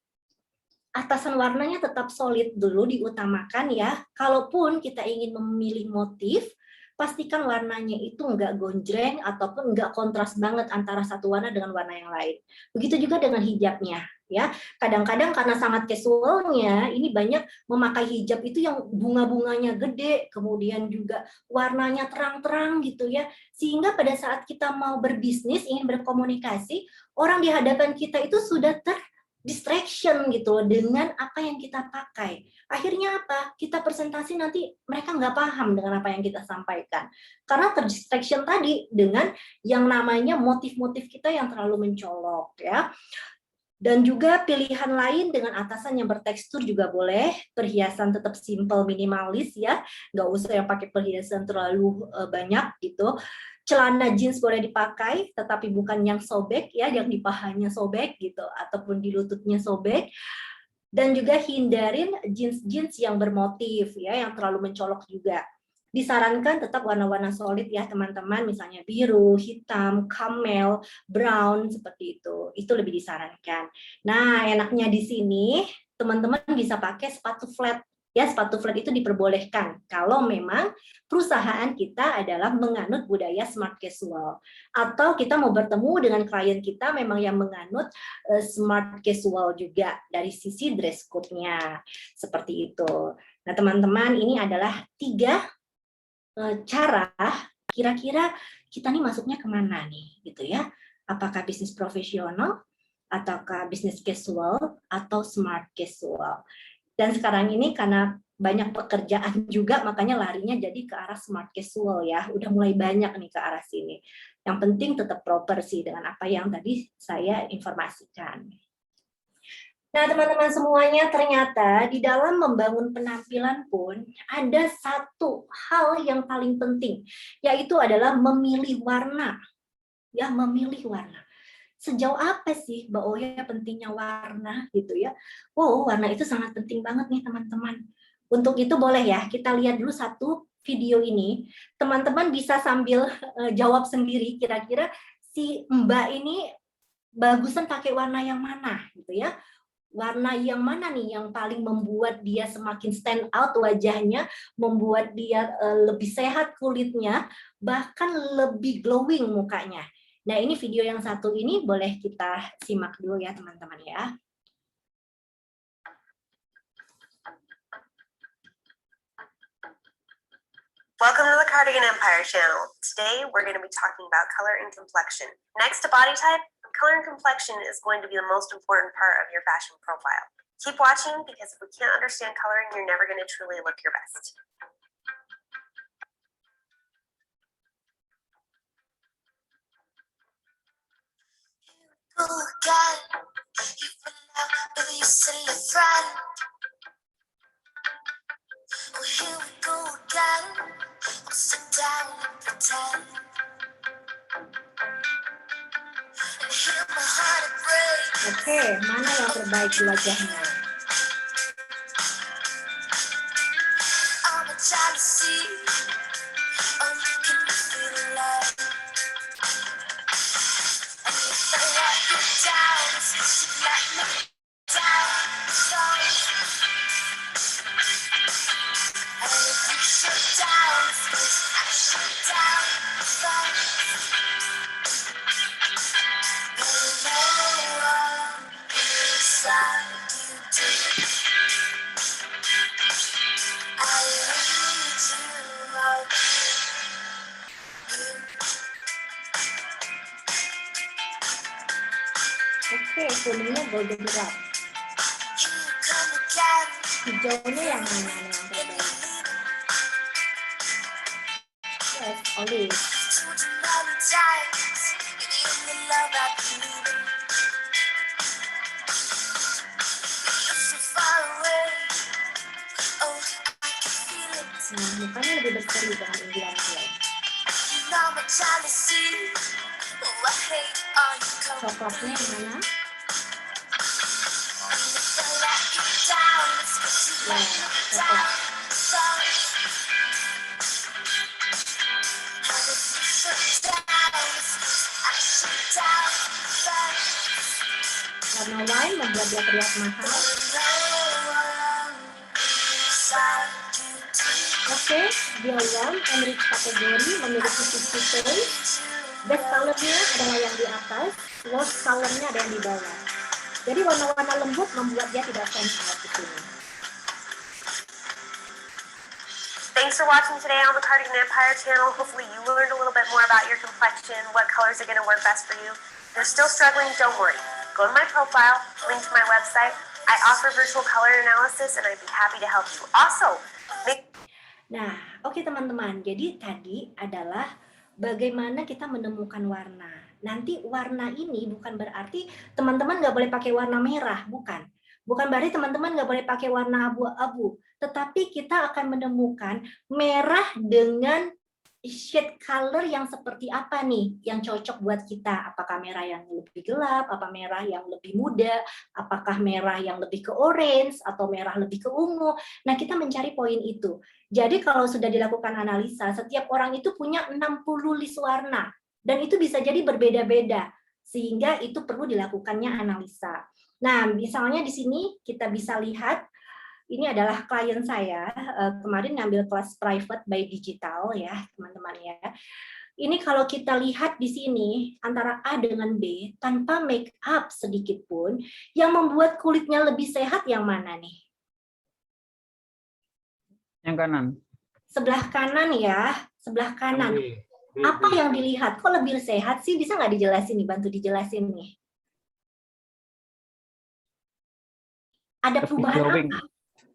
atasan warnanya tetap solid dulu diutamakan ya. Kalaupun kita ingin memilih motif, pastikan warnanya itu enggak gonjreng ataupun enggak kontras banget antara satu warna dengan warna yang lain. Begitu juga dengan hijabnya ya. Kadang-kadang karena sangat casualnya, ini banyak memakai hijab itu yang bunga-bunganya gede, kemudian juga warnanya terang-terang gitu ya. Sehingga pada saat kita mau berbisnis, ingin berkomunikasi, orang di hadapan kita itu sudah distraction gitu loh dengan apa yang kita pakai. Akhirnya apa? Kita presentasi nanti mereka nggak paham dengan apa yang kita sampaikan. Karena terdistraction tadi dengan yang namanya motif-motif kita yang terlalu mencolok ya. Dan juga pilihan lain dengan atasan yang bertekstur juga boleh. Perhiasan tetap simple, minimalis ya. Nggak usah yang pakai perhiasan terlalu banyak gitu. Celana jeans boleh dipakai, tetapi bukan yang sobek ya, yang di pahanya sobek gitu, ataupun di lututnya sobek. Dan juga hindarin jeans-jeans yang bermotif ya, yang terlalu mencolok juga. Disarankan tetap warna-warna solid ya teman-teman, misalnya biru, hitam, camel, brown seperti itu. Itu lebih disarankan. Nah, enaknya di sini teman-teman bisa pakai sepatu flat. Ya, sepatu flat itu diperbolehkan kalau memang perusahaan kita adalah menganut budaya smart casual. Atau kita mau bertemu dengan klien kita memang yang menganut smart casual juga dari sisi dress code-nya. Seperti itu. Nah, teman-teman, ini adalah 3 cara kira-kira kita nih masuknya kemana nih, gitu ya. Apakah bisnis profesional, ataukah bisnis casual, atau smart casual. Dan sekarang ini karena banyak pekerjaan juga, makanya larinya jadi ke arah smart casual ya. Udah mulai banyak nih ke arah sini. Yang penting tetap proper sih dengan apa yang tadi saya informasikan. Nah, teman-teman semuanya, ternyata di dalam membangun penampilan pun ada satu hal yang paling penting, yaitu adalah memilih warna. Ya, memilih warna. Sejauh apa sih Mbak Oya pentingnya warna gitu ya? Wow, warna itu sangat penting banget nih teman-teman. Untuk itu boleh ya, kita lihat dulu satu video ini. Teman-teman bisa sambil jawab sendiri, kira-kira si Mbak ini bagusan pakai warna yang mana gitu ya? Warna yang mana nih yang paling membuat dia semakin stand out wajahnya, membuat dia lebih sehat kulitnya, bahkan lebih glowing mukanya. Nah, ini video yang satu ini boleh kita simak dulu ya teman-teman ya. Welcome to the Cardigan Empire channel. Today we're going to be talking about color and complexion. Next to body type, color and complexion is going to be the most important part of your fashion profile. Keep watching because if we can't understand coloring, you're never going to truly look your best. Here we go again. Sit down and pretend. And hear my heart break. Oke, mana yang terbaik di wajahnya? All the jealousy. Oh, can you feel love? And if I let you down, you let me down. So, and if you shut down, I shut down. So, Oke, kuningnya golden gelap. Hijaunya yang mana nih yang terbaik? Yes, olive. Nah, mukanya lebih berseri dengan Indian Hill. Coklatnya yang mana? Ya, coklat. Warna wine membuat dia terlihat mahal. Oke, dia warm and rich kategori, memiliki 50 shades. Best color-nya adalah yang di atas, worst color-nya ada yang di bawah. Jadi warna-warna lembut membuat dia tidak sensitif di sini. Thanks for watching today on the Cardigan Empire channel. Hopefully you learned a little bit more about your complexion, what colors are going to work best for you. If you're still struggling, don't worry. Go to my profile, link to my website. I offer virtual color analysis and I'd be happy to help you. Also, Nah, oke teman-teman. Jadi tadi adalah bagaimana kita menemukan warna. Nanti warna ini bukan berarti teman-teman nggak boleh pakai warna merah, bukan. Bukan berarti teman-teman nggak boleh pakai warna abu-abu. Tetapi kita akan menemukan merah dengan shade color yang seperti apa nih yang cocok buat kita. Apakah merah yang lebih gelap, apa merah yang lebih muda, apakah merah yang lebih ke orange, atau merah lebih ke ungu. Nah, kita mencari poin itu. Jadi kalau sudah dilakukan analisa, setiap orang itu punya 60 list warna. Dan itu bisa jadi berbeda-beda. Sehingga itu perlu dilakukannya analisa. Nah, misalnya di sini kita bisa lihat, ini adalah klien saya, kemarin ngambil kelas private by digital ya, teman-teman ya. Ini kalau kita lihat di sini, antara A dengan B, tanpa make up sedikit pun, yang membuat kulitnya lebih sehat yang mana nih? Yang kanan. Sebelah kanan ya, sebelah kanan. Apa yang dilihat? Kok lebih sehat sih? Bisa nggak dijelasin nih, bantu dijelasin nih. Ada perubahan apa?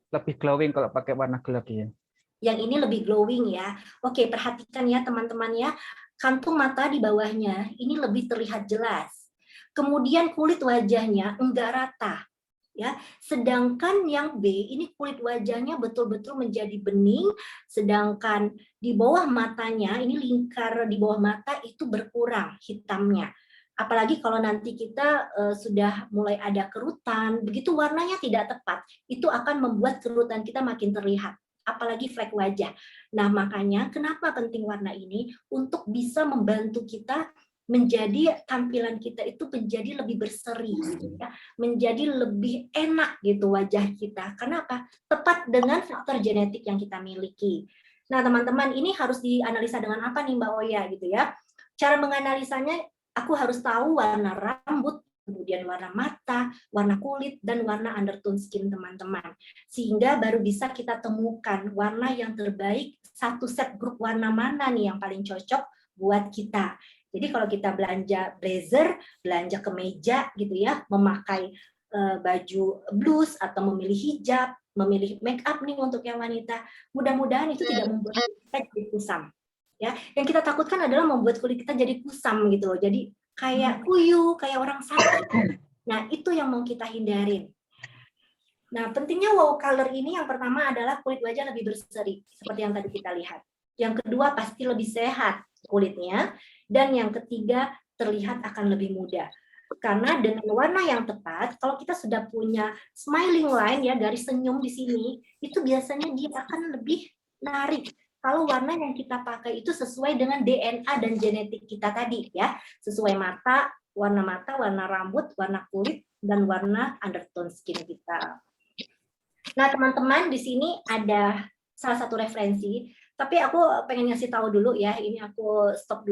Lebih glowing kalau pakai warna gelap dia. Yang ini lebih glowing ya. Oke, perhatikan ya teman-teman ya. kantung mata di bawahnya ini lebih terlihat jelas. Kemudian kulit wajahnya enggak rata. Ya, sedangkan yang B ini kulit wajahnya betul-betul menjadi bening, sedangkan di bawah matanya ini lingkar di bawah mata itu berkurang hitamnya. Apalagi kalau nanti kita sudah mulai ada kerutan, begitu warnanya tidak tepat, itu akan membuat kerutan kita makin terlihat, apalagi flek wajah. Nah, makanya kenapa penting warna ini? Untuk bisa membantu kita menjadi tampilan kita itu menjadi lebih berseri, ya, menjadi lebih enak gitu wajah kita. Kenapa? Tepat dengan faktor genetik yang kita miliki. Nah, teman-teman, ini harus dianalisa dengan apa nih Mbak Oya gitu ya? Cara menganalisanya, aku harus tahu warna rambut, kemudian warna mata, warna kulit, dan warna undertone skin teman-teman. Sehingga baru bisa kita temukan warna yang terbaik, satu set grup warna mana nih yang paling cocok buat kita. Jadi kalau kita belanja blazer, belanja kemeja gitu ya, memakai baju blus atau memilih hijab, memilih make up nih untuk yang wanita, mudah-mudahan itu tidak membuat kita jadi kusam. Ya, yang kita takutkan adalah membuat kulit kita jadi kusam gitu loh. Jadi kayak kuyu, kayak orang sakit. Nah, itu yang mau kita hindarin. Nah, pentingnya wow color ini yang pertama adalah kulit wajah lebih berseri, seperti yang tadi kita lihat. Yang kedua pasti lebih sehat kulitnya. Dan yang ketiga, terlihat akan lebih muda. Karena dengan warna yang tepat, kalau kita sudah punya smiling line, ya garis senyum di sini, itu biasanya dia akan lebih menarik. Kalau warna yang kita pakai itu sesuai dengan DNA dan genetik kita tadi, ya, sesuai mata, warna rambut, warna kulit, dan warna undertone skin kita. Nah, teman-teman, di sini ada salah satu referensi. Tapi aku pengen ngasih tahu dulu ya, ini aku stop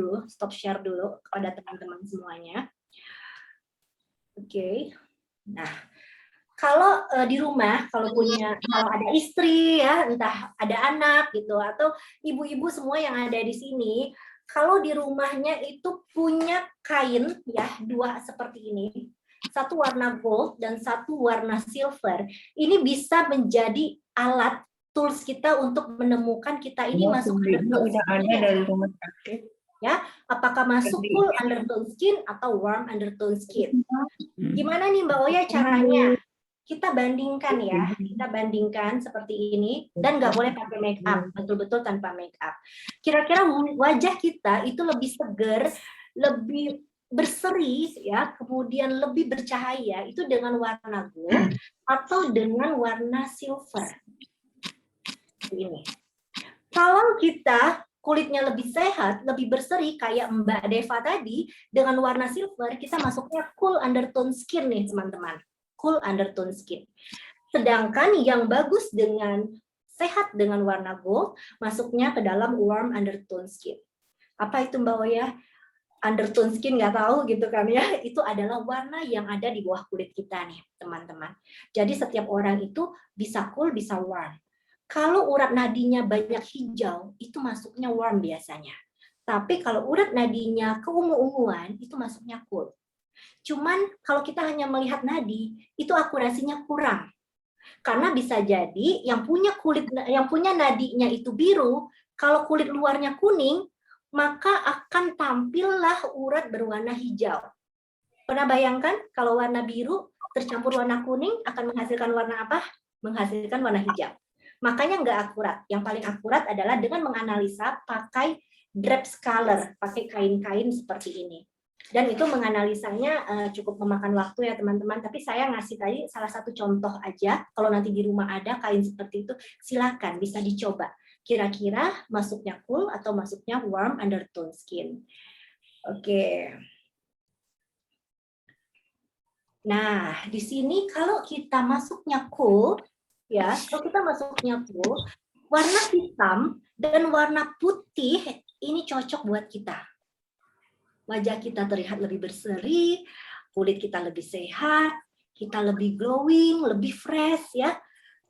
share dulu kepada teman-teman semuanya. Oke. Nah, kalau di rumah, kalau ada istri ya, entah ada anak gitu, atau ibu-ibu semua yang ada di sini, kalau di rumahnya itu punya kain ya, dua seperti ini, satu warna gold dan satu warna silver, ini bisa menjadi alat tools kita untuk menemukan kita ini masuk udah ada dari rumah sakit. Ya, apakah masuk cool undertone skin atau warm undertone skin? Gimana nih Mbak Oya caranya? Kita bandingkan ya, kita bandingkan seperti ini dan nggak boleh pakai make up, betul-betul tanpa make up. Kira-kira wajah kita itu lebih seger, lebih berseri ya, kemudian lebih bercahaya itu dengan warna gold atau dengan warna silver. Ini. Kalau kita kulitnya lebih sehat, lebih berseri kayak Mbak Deva tadi dengan warna silver, kita masuknya cool undertone skin nih teman-teman. Cool undertone skin. Sedangkan yang bagus dengan sehat dengan warna gold masuknya ke dalam warm undertone skin. Apa itu Mbak Oya? Undertone skin nggak tahu gitu kan ya. Itu adalah warna yang ada di bawah kulit kita nih teman-teman. Jadi setiap orang itu bisa cool, bisa warm. Kalau urat nadinya banyak hijau, itu masuknya warm biasanya. Tapi kalau urat nadinya keungu-unguan, itu masuknya cool. Cuman kalau kita hanya melihat nadi, itu akurasinya kurang. Karena bisa jadi yang punya nadinya itu biru, kalau kulit luarnya kuning, maka akan tampillah urat berwarna hijau. Pernah bayangkan kalau warna biru tercampur warna kuning akan menghasilkan warna apa? Menghasilkan warna hijau. Makanya nggak akurat. Yang paling akurat adalah dengan menganalisa pakai drapes color, pakai kain-kain seperti ini. Dan itu menganalisanya cukup memakan waktu ya teman-teman. Tapi saya ngasih tadi salah satu contoh aja. Kalau nanti di rumah ada kain seperti itu, silakan bisa dicoba. Kira-kira masuknya cool atau masuknya warm undertone skin. Oke. Nah, di sini kalau kita masuknya cool, ya, kalau kita masuknya cool, warna hitam dan warna putih ini cocok buat kita. Wajah kita terlihat lebih berseri, kulit kita lebih sehat, kita lebih glowing, lebih fresh ya.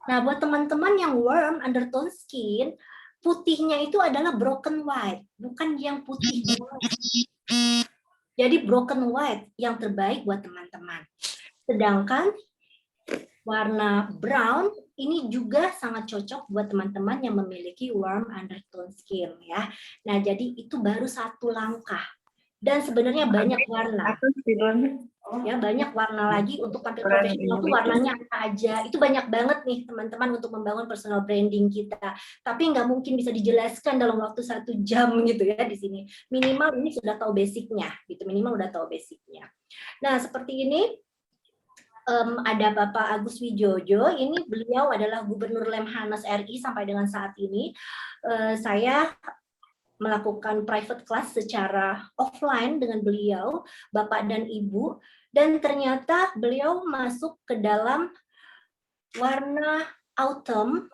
Nah, buat teman-teman yang warm undertone skin, putihnya itu adalah broken white, bukan yang putih banget. Jadi broken white yang terbaik buat teman-teman. Sedangkan warna brown ini juga sangat cocok buat teman-teman yang memiliki warm undertone skin ya. Nah, jadi itu baru satu langkah. Dan sebenarnya banyak warna. Aku spidolnya. Ya, banyak warna lagi untuk tampil Keren, profesional tuh ini. warnanya apa aja. Itu banyak banget nih teman-teman untuk membangun personal branding kita. Tapi nggak mungkin bisa dijelaskan dalam waktu 1 jam gitu ya di sini. Minimal ini sudah tahu basicnya gitu. Minimal udah tahu basicnya. Nah, seperti ini. Ada Bapak Agus Wijojo, ini beliau adalah Gubernur Lemhanas RI sampai dengan saat ini. Saya melakukan private class secara offline dengan beliau, Bapak dan Ibu, dan ternyata beliau masuk ke dalam warna autumn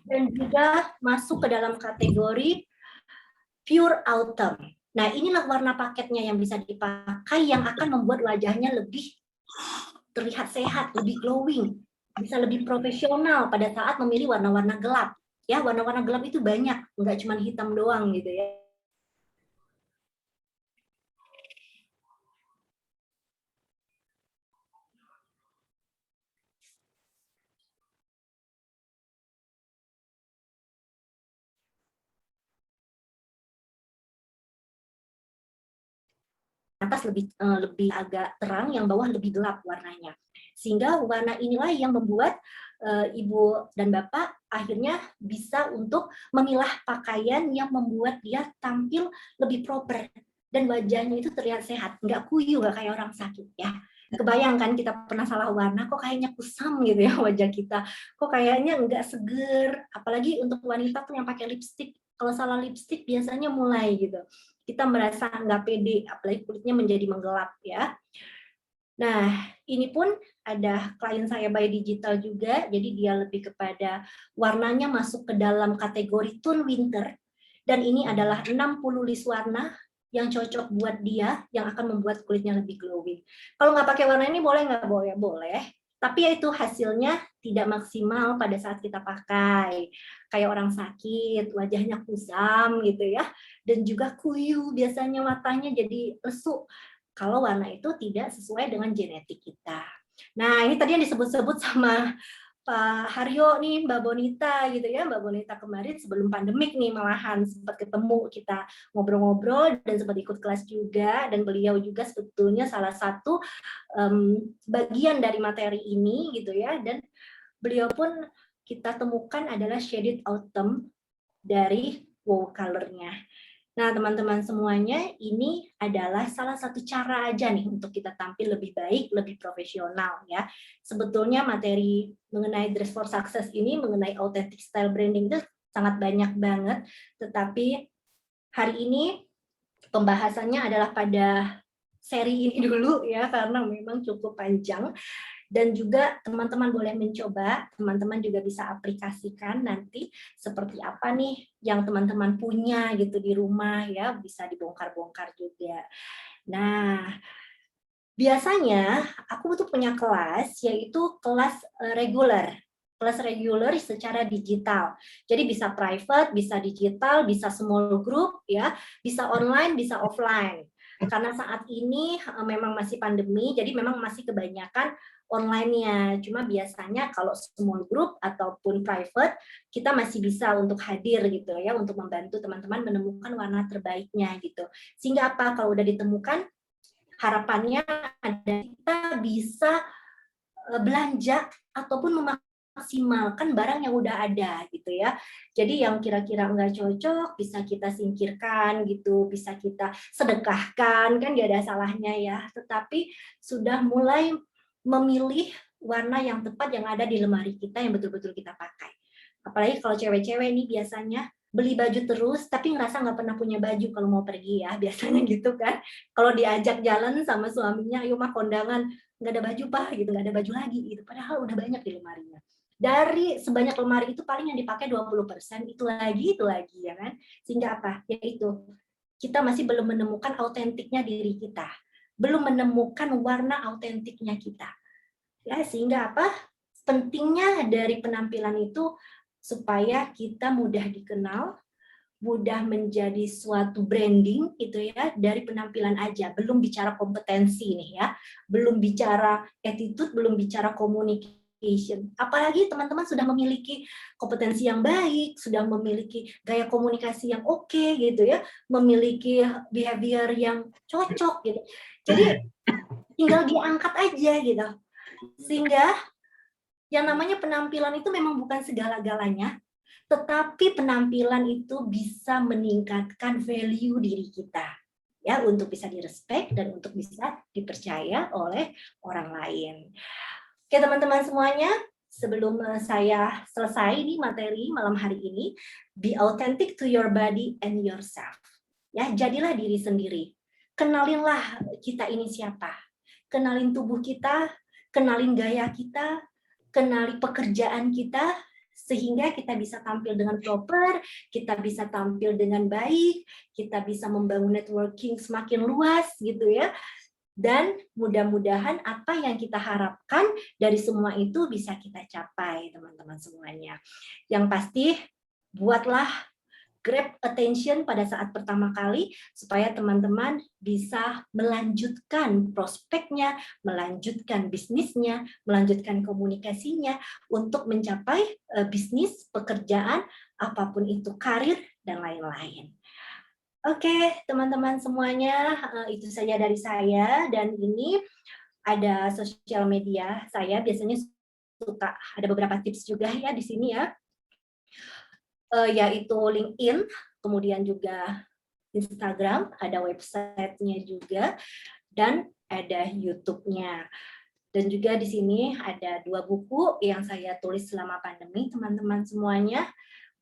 dan juga masuk ke dalam kategori pure autumn. Nah, inilah warna paketnya yang bisa dipakai yang akan membuat wajahnya lebih terlihat sehat, lebih glowing, bisa lebih profesional pada saat memilih warna-warna gelap. Ya, warna-warna gelap itu banyak, nggak cuma hitam doang gitu ya. Atas lebih agak terang, yang bawah lebih gelap warnanya. Sehingga warna inilah yang membuat Ibu dan Bapak akhirnya bisa untuk memilah pakaian yang membuat dia tampil lebih proper dan wajahnya itu terlihat sehat, nggak kuyu, nggak kayak orang sakit ya. Kebayangkan kita pernah salah warna, kok kayaknya kusam gitu ya wajah kita, kok kayaknya nggak seger, apalagi untuk wanita tuh yang pakai lipstik, kalau salah lipstik biasanya mulai gitu, kita merasa nggak pede, apalagi kulitnya menjadi menggelap ya. Nah, ini pun ada klien saya by digital juga, jadi dia lebih kepada warnanya masuk ke dalam kategori tone winter, dan ini adalah 60 list warna yang cocok buat dia, yang akan membuat kulitnya lebih glowing. Kalau nggak pakai warna ini boleh nggak? Boleh, boleh. Tapi ya itu hasilnya tidak maksimal pada saat kita pakai. Kayak orang sakit, wajahnya kusam gitu ya, dan juga kuyu, biasanya matanya jadi lesu. Kalau warna itu tidak sesuai dengan genetik kita. Nah, ini tadi yang disebut-sebut sama Pak Haryo nih, Mbak Bonita gitu ya. Mbak Bonita kemarin sebelum pandemik nih malahan sempat ketemu, kita ngobrol-ngobrol dan sempat ikut kelas juga. Dan beliau juga sebetulnya salah satu bagian dari materi ini gitu ya. Dan beliau pun kita temukan adalah shaded autumn dari wow color-nya. Nah, teman-teman semuanya, ini adalah salah satu cara aja nih untuk kita tampil lebih baik, lebih profesional ya. Sebetulnya materi mengenai Dress for Success ini, mengenai authentic style branding itu sangat banyak banget, tetapi hari ini pembahasannya adalah pada seri ini dulu ya, karena memang cukup panjang. Dan juga teman-teman boleh mencoba, teman-teman juga bisa aplikasikan nanti seperti apa nih yang teman-teman punya gitu di rumah ya, bisa dibongkar-bongkar juga. Nah, biasanya aku tuh punya kelas, yaitu kelas reguler. Kelas reguler secara digital. Jadi bisa private, bisa digital, bisa small group ya, bisa online, bisa offline. Karena saat ini memang masih pandemi, jadi memang masih kebanyakan online-nya. Cuma biasanya kalau small group ataupun private, kita masih bisa untuk hadir gitu ya, untuk membantu teman-teman menemukan warna terbaiknya gitu. Sehingga apa? Kalau udah ditemukan, harapannya ada kita bisa belanja ataupun memaksimalkan barang yang udah ada gitu ya. Jadi yang kira-kira nggak cocok bisa kita singkirkan gitu, bisa kita sedekahkan, kan nggak ada salahnya ya. Tetapi sudah mulai memilih warna yang tepat yang ada di lemari kita yang betul-betul kita pakai. Apalagi kalau cewek-cewek nih biasanya beli baju terus tapi ngerasa nggak pernah punya baju kalau mau pergi ya, biasanya gitu kan. Kalau diajak jalan sama suaminya, ayo mah kondangan, nggak ada baju pak gitu, nggak ada baju lagi gitu, padahal udah banyak di lemarinya. Dari sebanyak lemari itu paling yang dipakai 20%, itu lagi ya kan. Sehingga apa? Yaitu kita masih belum menemukan autentiknya diri kita. Belum menemukan warna autentiknya kita. Ya, sehingga apa? Pentingnya dari penampilan itu supaya kita mudah dikenal, mudah menjadi suatu branding gitu ya, dari penampilan aja. Belum bicara kompetensi nih ya. Belum bicara attitude, belum bicara komunikasi communication. Apalagi teman-teman sudah memiliki kompetensi yang baik, sudah memiliki gaya komunikasi yang oke gitu ya, memiliki behavior yang cocok gitu. Jadi tinggal diangkat aja gitu. Sehingga yang namanya penampilan itu memang bukan segala-galanya, tetapi penampilan itu bisa meningkatkan value diri kita. Ya, untuk bisa direspek dan untuk bisa dipercaya oleh orang lain. Oke, teman-teman semuanya, sebelum saya selesai nih materi malam hari ini, be authentic to your body and yourself. Ya, jadilah diri sendiri. Kenalinlah kita ini siapa. Kenalin tubuh kita, kenalin gaya kita, kenali pekerjaan kita, sehingga kita bisa tampil dengan proper, kita bisa tampil dengan baik, kita bisa membangun networking semakin luas gitu ya. Dan mudah-mudahan apa yang kita harapkan dari semua itu bisa kita capai, teman-teman semuanya. Yang pasti, buatlah grab attention pada saat pertama kali supaya teman-teman bisa melanjutkan prospeknya, melanjutkan bisnisnya, melanjutkan komunikasinya untuk mencapai bisnis, pekerjaan, apapun itu, karir, dan lain-lain. Oke, teman-teman semuanya, itu saja dari saya. Dan ini ada sosial media saya, biasanya suka ada beberapa tips juga ya di sini ya. Yaitu LinkedIn, kemudian juga Instagram, ada websitenya juga, dan ada YouTube-nya. Dan juga di sini ada 2 buku yang saya tulis selama pandemi, teman-teman semuanya.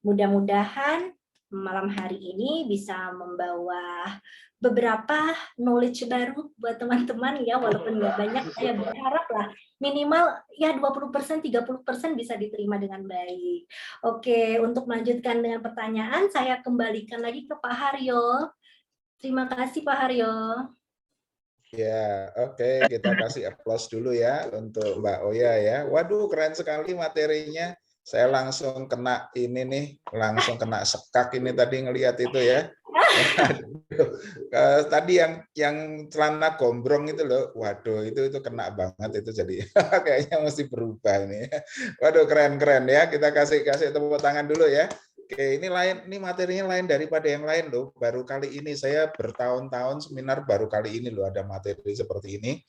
Mudah-mudahan malam hari ini bisa membawa beberapa knowledge baru buat teman-teman ya, walaupun nggak banyak, saya berharap lah minimal ya 20%, 30% bisa diterima dengan baik. Oke, untuk melanjutkan dengan pertanyaan, saya kembalikan lagi ke Pak Haryo. Terima kasih Pak Haryo. Ya, oke, kita kasih aplaus dulu ya untuk Mbak Oya ya. Waduh, keren sekali materinya. Saya langsung kena ini nih, langsung kena sekak ini tadi ngelihat itu ya. Tadi yang celana gombrong itu loh, waduh itu kena banget itu, jadi kayaknya mesti berubah ini. Waduh, keren ya, kita kasih tepuk tangan dulu ya. Oke, ini materinya lain daripada yang lain loh. Baru kali ini saya bertahun-tahun seminar, baru kali ini loh ada materi seperti ini.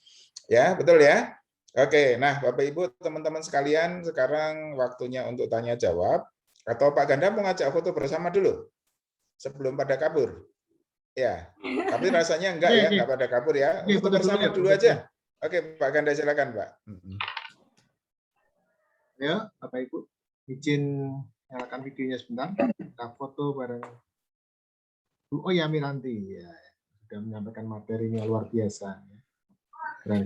Ya, betul ya? Oke, nah Bapak Ibu, teman-teman sekalian, sekarang waktunya untuk tanya jawab. Atau Pak Ganda mau ngajak foto bersama dulu sebelum pada kabur? Ya, tapi rasanya enggak ya, enggak pada kabur ya. Foto bersama dulu aja. Oke, Pak Ganda silakan, Pak. Ya, Bapak Ibu, izin nyalakan videonya sebentar. Kita foto bareng Bu Oya Miranti ya, sudah menyampaikan materinya luar biasa. Keren.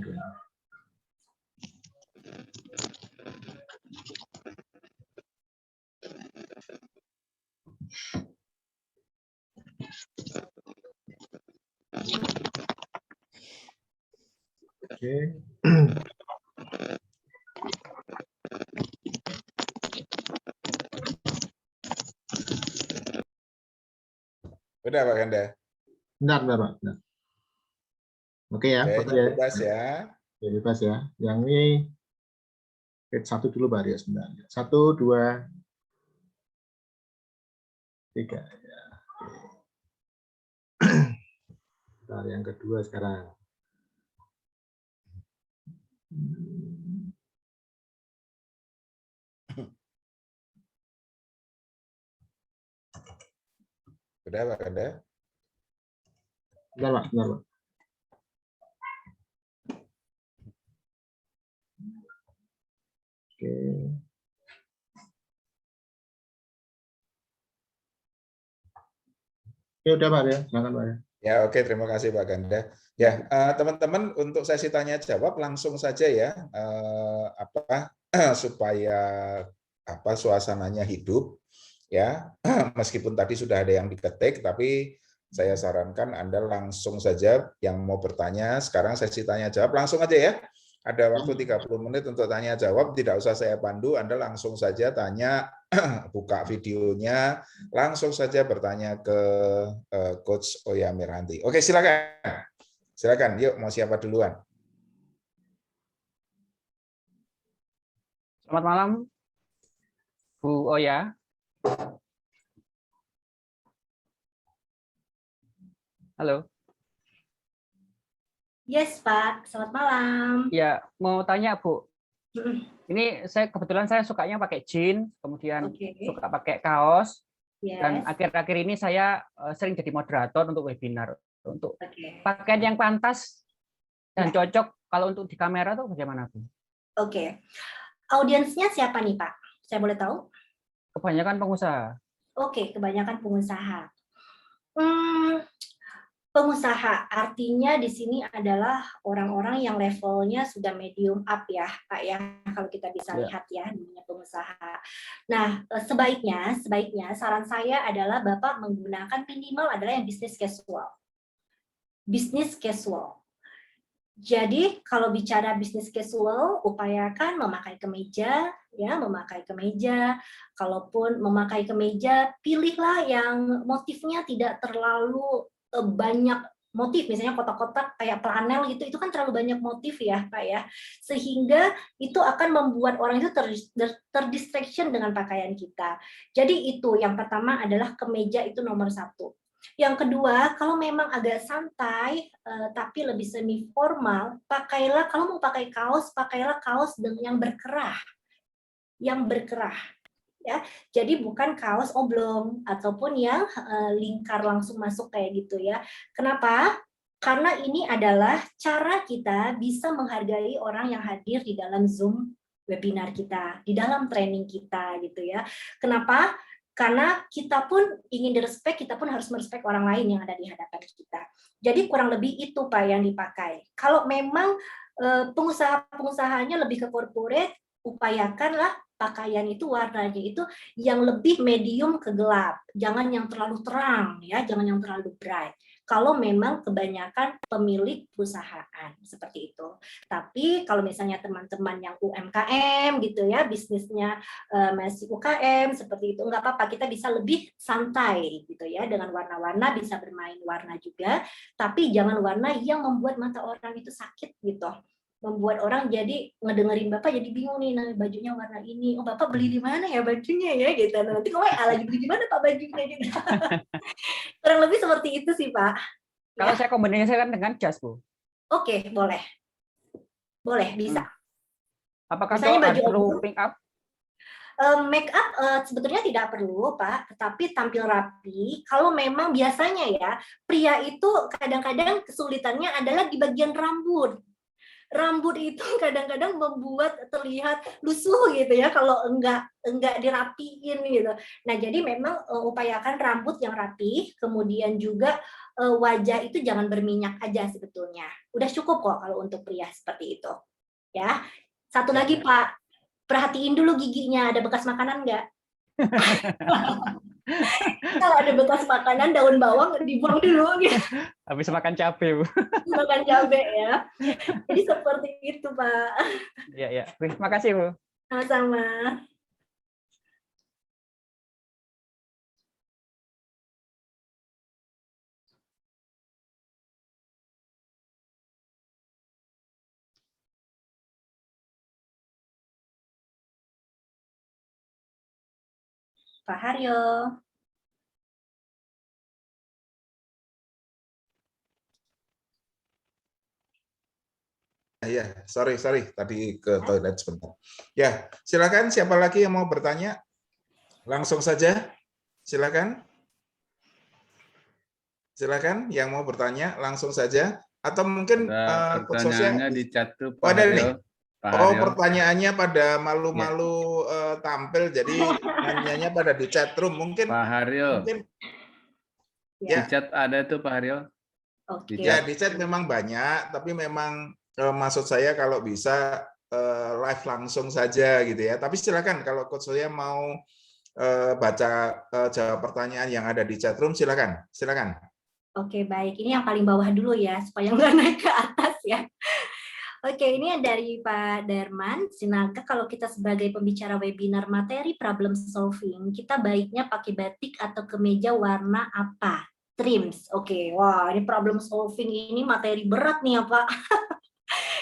Oke. Udah Pak Ganda. Bentar, Pak. Bentar. Oke ya. Oke, bebas ya. Ya, bebas ya. Yang ini satu dulu Pak ya sebentar. 1, 2, 3 ya. Oke. Bentar, yang kedua sekarang. Udah Pak Ganda. Bentar, Pak. Oke. Ya udah Pak ya, silakan Pak ya. Ya oke, terima kasih Pak Ganda. Ya teman-teman, untuk sesi tanya jawab langsung saja ya, supaya suasananya hidup ya. Meskipun tadi sudah ada yang diketik, tapi saya sarankan Anda langsung saja yang mau bertanya. Sekarang sesi tanya jawab langsung aja ya. Ada waktu 30 menit untuk tanya jawab, tidak usah saya pandu, Anda langsung saja tanya, buka videonya, langsung saja bertanya ke Coach Oya Miranti. Oke, silakan. Silakan, yuk mau siapa duluan? Selamat malam, Bu Oya. Halo. Yes, Pak. Selamat malam. Ya, mau tanya, Bu. Mm-mm. Ini kebetulan saya sukanya pakai jeans, kemudian Oke. suka pakai kaos, dan Yes. akhir-akhir ini saya sering jadi moderator untuk webinar. Untuk Oke. pakaian yang pantas dan Ya. cocok kalau untuk di kamera tuh bagaimana, Bu? Oke. Audiensnya siapa nih, Pak? Saya boleh tahu? Kebanyakan pengusaha. Oke, kebanyakan pengusaha. Pengusaha artinya di sini adalah orang-orang yang levelnya sudah medium up ya, Pak ya. Kalau kita bisa Ya. lihat ya, dunia pengusaha. Nah, sebaiknya saran saya adalah Bapak menggunakan minimal adalah yang bisnis casual. Bisnis casual. Jadi kalau bicara bisnis casual, upayakan memakai kemeja, ya, memakai kemeja. Kalaupun memakai kemeja, pilihlah yang motifnya tidak terlalu banyak motif, misalnya kotak-kotak kayak flanel gitu, itu kan terlalu banyak motif ya, Pak ya. Sehingga itu akan membuat orang itu terdistraction dengan pakaian kita. Jadi itu yang pertama adalah kemeja itu nomor 1. Yang kedua, kalau memang agak santai tapi lebih semi formal, pakailah, kalau mau pakai kaos, pakailah kaos yang berkerah. Yang berkerah. Ya, jadi bukan kaos oblong ataupun yang lingkar langsung masuk kayak gitu ya. Kenapa? Karena ini adalah cara kita bisa menghargai orang yang hadir di dalam Zoom webinar kita, di dalam training kita gitu ya. Kenapa? Karena kita pun ingin direspek, kita pun harus merespek orang lain yang ada di hadapan kita. Jadi kurang lebih itu Pak yang dipakai. Kalau memang pengusaha-pengusahanya lebih ke corporate, upayakanlah pakaian itu warnanya itu yang lebih medium ke gelap. Jangan yang terlalu terang ya, jangan yang terlalu bright. Kalau memang kebanyakan pemilik perusahaan seperti itu. Tapi kalau misalnya teman-teman yang UMKM gitu ya, bisnisnya masih UKM seperti itu, nggak apa-apa, kita bisa lebih santai gitu ya, dengan warna-warna, bisa bermain warna juga, tapi jangan warna yang membuat mata orang itu sakit gitu. Membuat orang jadi ngedengerin Bapak jadi bingung nih, nah bajunya warna ini, oh Bapak beli di mana ya bajunya ya gitu. Nanti kok lagi beli di mana Pak bajunya gitu. Kurang lebih seperti itu sih Pak. Kalau saya kombinasikan dengan jas, Bu. Oke, boleh. Boleh, bisa. Apakah Misalnya baju perlu oblong? make up? Make up sebetulnya tidak perlu Pak, tetapi tampil rapi. Kalau memang biasanya ya, pria itu kadang-kadang kesulitannya adalah di bagian rambut. Rambut itu kadang-kadang membuat terlihat lusuh gitu ya kalau enggak dirapiin gitu. Nah, jadi memang upayakan rambut yang rapi, kemudian juga wajah itu jangan berminyak aja sebetulnya. Udah cukup kok kalau untuk pria seperti itu. Ya. Satu lagi Pak, perhatiin dulu giginya, ada bekas makanan enggak? Kalau ada bekas makanan, daun bawang dibuang dulu gitu. Habis makan cabai, Bu. Makan cabai ya. Jadi seperti itu Pak. Iya, iya. Terima kasih, Bu. Sama-sama. Pak Haryo. Ya, sorry, tadi ke toilet sebentar. Ya, silakan siapa lagi yang mau bertanya? Langsung saja, silakan. Silakan yang mau bertanya langsung saja. Atau mungkin pertanyaannya di chat tuh, Pak ada nih. Pak Oh, Haryo. pertanyaannya pada malu-malu tampil, jadi nanyanya pada di chat room. Mungkin Pak Haryo, mungkin di chat ada tuh Pak Haryo. Oke. ya di chat memang banyak, tapi memang maksud saya kalau bisa live langsung saja gitu ya. Tapi silakan kalau Coach Surya mau baca jawab pertanyaan yang ada di chat room, silakan. Oke, baik. Ini yang paling bawah dulu ya, supaya nggak naik ke atas ya. Oke, ini dari Pak Darman Sinaga. Kalau kita sebagai pembicara webinar materi problem solving, kita baiknya pakai batik atau kemeja warna apa? Trims. Oke, wah ini problem solving ini materi berat nih ya Pak.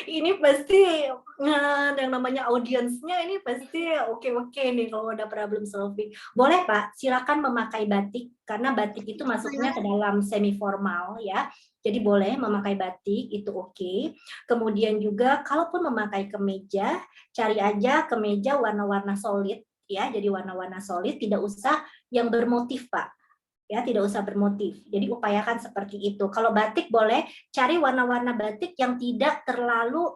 Ini pasti yang namanya audiensnya ini pasti oke nih kalau udah problem solving. Boleh Pak, silakan memakai batik karena batik itu masuknya ke dalam semi formal ya. Jadi boleh memakai batik itu oke. Kemudian juga kalaupun memakai kemeja, cari aja kemeja warna-warna solid ya. Jadi warna-warna solid, tidak usah yang bermotif Pak. Ya, tidak usah bermotif. Jadi upayakan seperti itu. Kalau batik boleh cari warna-warna batik yang tidak terlalu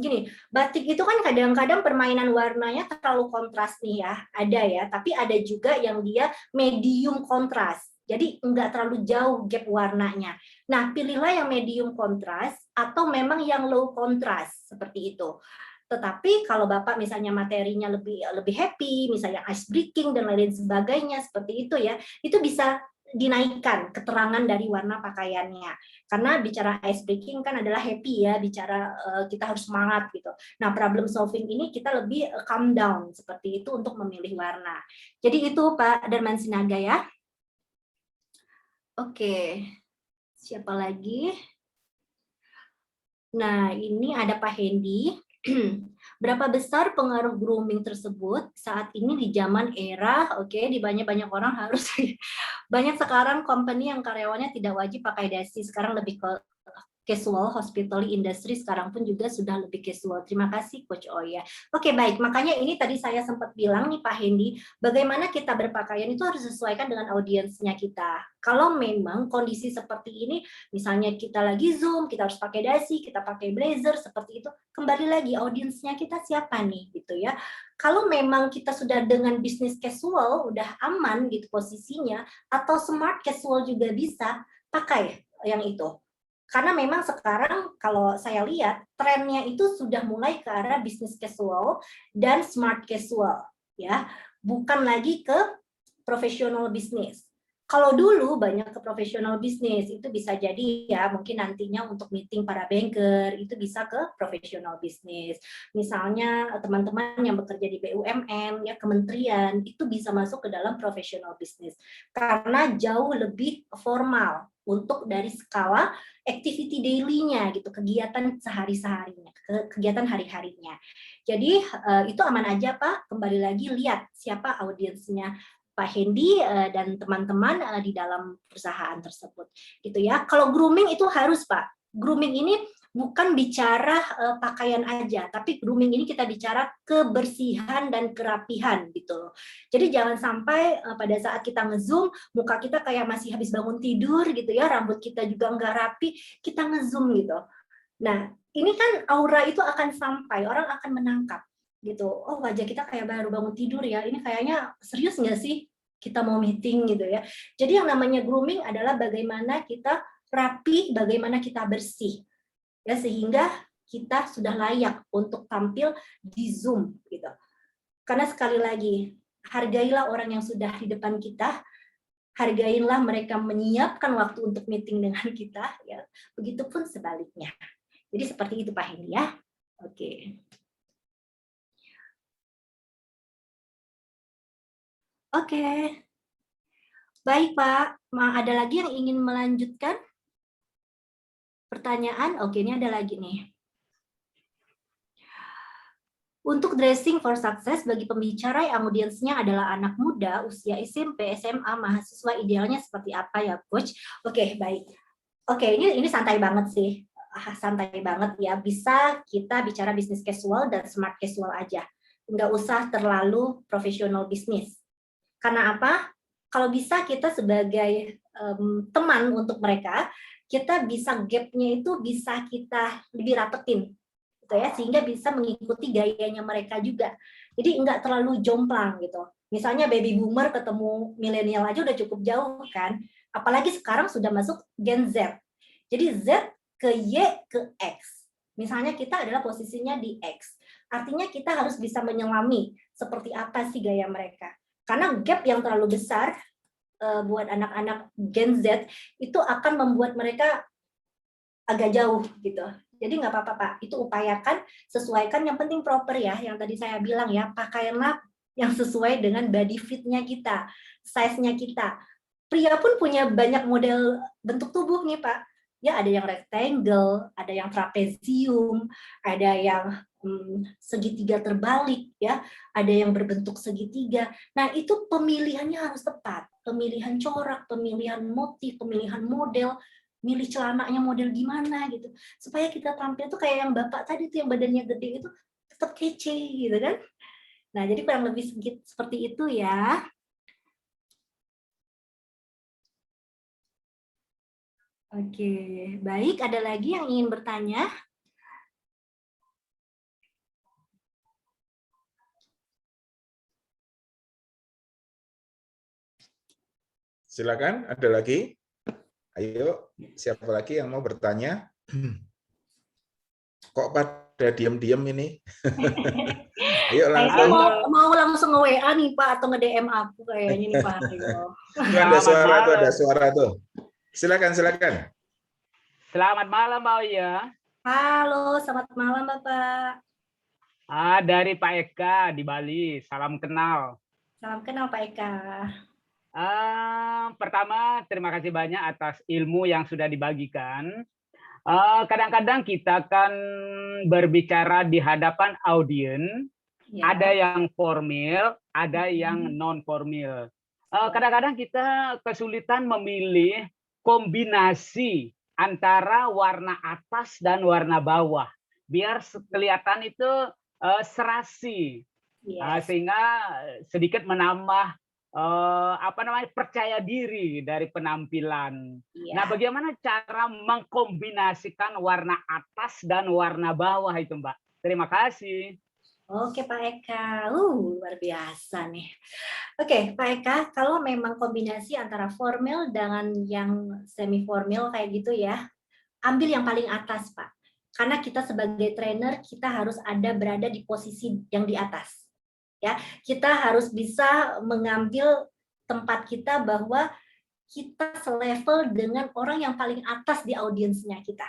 gini. Batik itu kan kadang-kadang permainan warnanya terlalu kontras nih ya, ada ya. Tapi ada juga yang dia medium kontras. Jadi enggak terlalu jauh gap warnanya. Nah, pilihlah yang medium kontras atau memang yang low kontras seperti itu. Tetapi kalau Bapak misalnya materinya lebih happy, misalnya ice breaking dan lain sebagainya seperti itu ya, itu bisa dinaikkan keterangan dari warna pakaiannya. Karena bicara ice breaking kan adalah happy ya, bicara kita harus semangat gitu. Nah, problem solving ini kita lebih calm down seperti itu untuk memilih warna. Jadi itu Pak Darman Sinaga ya. Oke. Siapa lagi? Nah, ini ada Pak Hendy. Berapa besar pengaruh grooming tersebut saat ini di zaman era di banyak orang harus banyak sekarang company yang karyawannya tidak wajib pakai dasi, sekarang lebih ke casual, hospitality industry sekarang pun juga sudah lebih casual. Terima kasih Coach Oya. Oke, baik, makanya ini tadi saya sempat bilang nih Pak Hendy, bagaimana kita berpakaian itu harus sesuaikan dengan audiensnya kita. Kalau memang kondisi seperti ini, misalnya kita lagi Zoom, kita harus pakai dasi, kita pakai blazer, seperti itu, kembali lagi audiensnya kita siapa nih, gitu ya. Kalau memang kita sudah dengan bisnis casual, udah aman gitu posisinya, atau smart casual juga bisa, pakai yang itu. Karena memang sekarang kalau saya lihat trennya itu sudah mulai ke arah bisnis casual dan smart casual ya, bukan lagi ke professional bisnis. Kalau dulu banyak ke professional bisnis itu bisa jadi ya mungkin nantinya untuk meeting para banker itu bisa ke professional bisnis. Misalnya teman-teman yang bekerja di BUMN ya kementerian itu bisa masuk ke dalam professional bisnis karena jauh lebih formal untuk dari skala activity daily-nya gitu, kegiatan sehari-harinya, kegiatan hari-harinya. Jadi itu aman aja Pak, kembali lagi lihat siapa audiensnya Pak Hendy dan teman-teman di dalam perusahaan tersebut. Gitu ya. Kalau grooming itu harus Pak. Grooming ini bukan bicara pakaian aja, tapi grooming ini kita bicara kebersihan dan kerapihan gitu loh. Jadi jangan sampai pada saat kita nge-zoom, muka kita kayak masih habis bangun tidur gitu ya, rambut kita juga nggak rapi, kita nge-zoom gitu. Nah, ini kan aura itu akan sampai, orang akan menangkap gitu. Oh, wajah kita kayak baru bangun tidur ya, ini kayaknya serius nggak sih kita mau meeting gitu ya. Jadi yang namanya grooming adalah bagaimana kita rapi, bagaimana kita bersih. Ya, sehingga kita sudah layak untuk tampil di Zoom gitu. Karena sekali lagi, hargailah orang yang sudah di depan kita, hargailah mereka menyiapkan waktu untuk meeting dengan kita, ya. Begitupun sebaliknya. Jadi seperti itu Pak Hendy ya. Oke. Oke. Baik Pak, ada lagi yang ingin melanjutkan? Pertanyaan, oke ini ada lagi nih. Untuk dressing for success bagi pembicara yang audiensnya adalah anak muda, usia SMP, SMA, mahasiswa idealnya seperti apa ya Coach? Oke, baik. Oke, ini santai banget sih. Santai banget ya. Bisa kita bicara bisnis casual dan smart casual aja. Nggak usah terlalu profesional bisnis. Karena apa? Kalau bisa kita sebagai teman untuk mereka, kita bisa gap-nya itu bisa kita lebih rapetin gitu ya, sehingga bisa mengikuti gayanya mereka juga. Jadi enggak terlalu jomplang gitu. Misalnya baby boomer ketemu milenial aja udah cukup jauh kan. Apalagi sekarang sudah masuk Gen Z. Jadi Z ke Y ke X. Misalnya kita adalah posisinya di X. Artinya kita harus bisa menyelami seperti apa sih gaya mereka. Karena gap yang terlalu besar buat anak-anak Gen Z itu akan membuat mereka agak jauh gitu. Jadi nggak apa-apa Pak, itu upayakan, sesuaikan, yang penting proper ya, yang tadi saya bilang ya, pakaianlah yang sesuai dengan body fit-nya kita, size-nya kita. Pria pun punya banyak model bentuk tubuh nih Pak. Ya, ada yang rectangle, ada yang trapezium, ada yang segitiga terbalik, ya, ada yang berbentuk segitiga. Nah, itu pemilihannya harus tepat. Pemilihan corak, pemilihan motif, pemilihan model, milih celananya model gimana gitu. Supaya kita tampil tuh kayak yang Bapak tadi tuh yang badannya gede itu tetap kece gitu kan. Nah, jadi kurang lebih seperti itu ya. Oke, baik. Ada lagi yang ingin bertanya? Silakan, ada lagi? Ayo, siapa lagi yang mau bertanya? Kok pada diam-diam ini? Ayo langsung. Mau langsung nge-WA nih Pak, atau nge-DM aku kayaknya nih Pak Haryo. Ada suara tuh, ada suara tuh. Silakan, silakan. Selamat malam Mbak Oya. Halo, selamat malam Bapak. Dari Pak Eka di Bali, salam kenal. Salam kenal Pak Eka. Pertama, terima kasih banyak atas ilmu yang sudah dibagikan. Kadang-kadang kita kan berbicara di hadapan audiens, ya. Ada yang formal, ada yang non-formal. Kadang-kadang kita kesulitan memilih kombinasi antara warna atas dan warna bawah, biar kelihatan itu serasi, sehingga sedikit menambah percaya diri dari penampilan. Nah, bagaimana cara mengkombinasikan warna atas dan warna bawah itu, Mbak? Terima kasih. Oke, Pak Eka. Luar biasa nih. Oke, Pak Eka, kalau memang kombinasi antara formal dengan yang semi formal kayak gitu ya, ambil yang paling atas, Pak. Karena kita sebagai trainer, kita harus berada di posisi yang di atas. Ya, kita harus bisa mengambil tempat kita bahwa kita selevel dengan orang yang paling atas di audiensnya kita.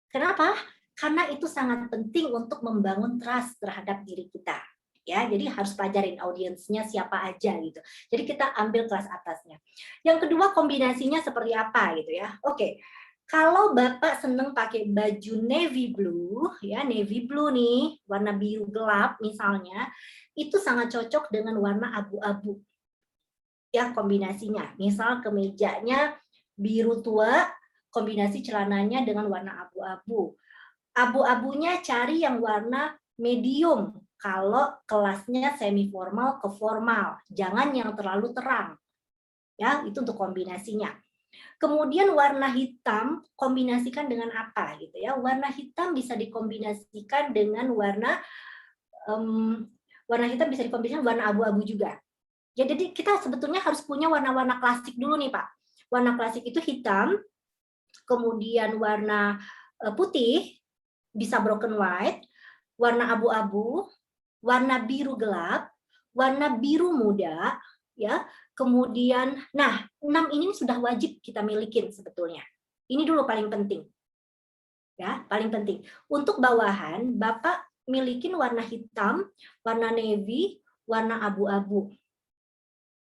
Kenapa? Karena itu sangat penting untuk membangun trust terhadap diri kita. Ya, jadi harus pelajarin audiensnya siapa aja gitu. Jadi kita ambil kelas atasnya. Yang kedua, kombinasinya seperti apa gitu ya. Oke. Kalau Bapak seneng pakai baju navy blue, ya navy blue nih, warna biru gelap misalnya, itu sangat cocok dengan warna abu-abu. Ya, kombinasinya. Misal kemejanya biru tua, kombinasi celananya dengan warna abu-abu. Abu-abunya cari yang warna medium kalau kelasnya semi formal ke formal. Jangan yang terlalu terang. Ya, itu untuk kombinasinya. Kemudian warna hitam kombinasikan dengan apa gitu ya? Warna hitam bisa dikombinasikan dengan warna hitam bisa dikombinasikan warna abu-abu juga. Ya, jadi kita sebetulnya harus punya warna-warna klasik dulu nih Pak. Warna klasik itu hitam, kemudian warna putih, bisa broken white, warna abu-abu, warna biru gelap, warna biru muda, ya. Kemudian, nah 6 ini sudah wajib kita milikin sebetulnya. Ini dulu paling penting. Ya, paling penting. Untuk bawahan, Bapak milikin warna hitam, warna navy, warna abu-abu.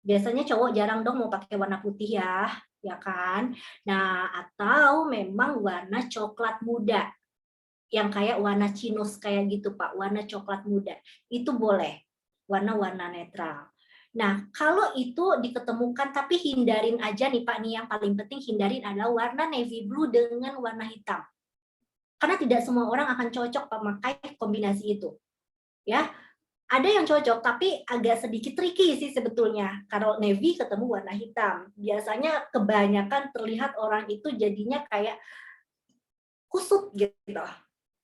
Biasanya cowok jarang dong mau pakai warna putih ya kan? Nah, atau memang warna coklat muda. Yang kayak warna chinos kayak gitu, Pak, warna coklat muda. Itu boleh. Warna-warna netral. Nah, kalau itu diketemukan, tapi hindarin aja nih Pak, nih yang paling penting hindarin adalah warna navy blue dengan warna hitam. Karena tidak semua orang akan cocok memakai kombinasi itu. Ya, ada yang cocok, tapi agak sedikit tricky sih sebetulnya. Kalau navy ketemu warna hitam, biasanya kebanyakan terlihat orang itu jadinya kayak kusut gitu.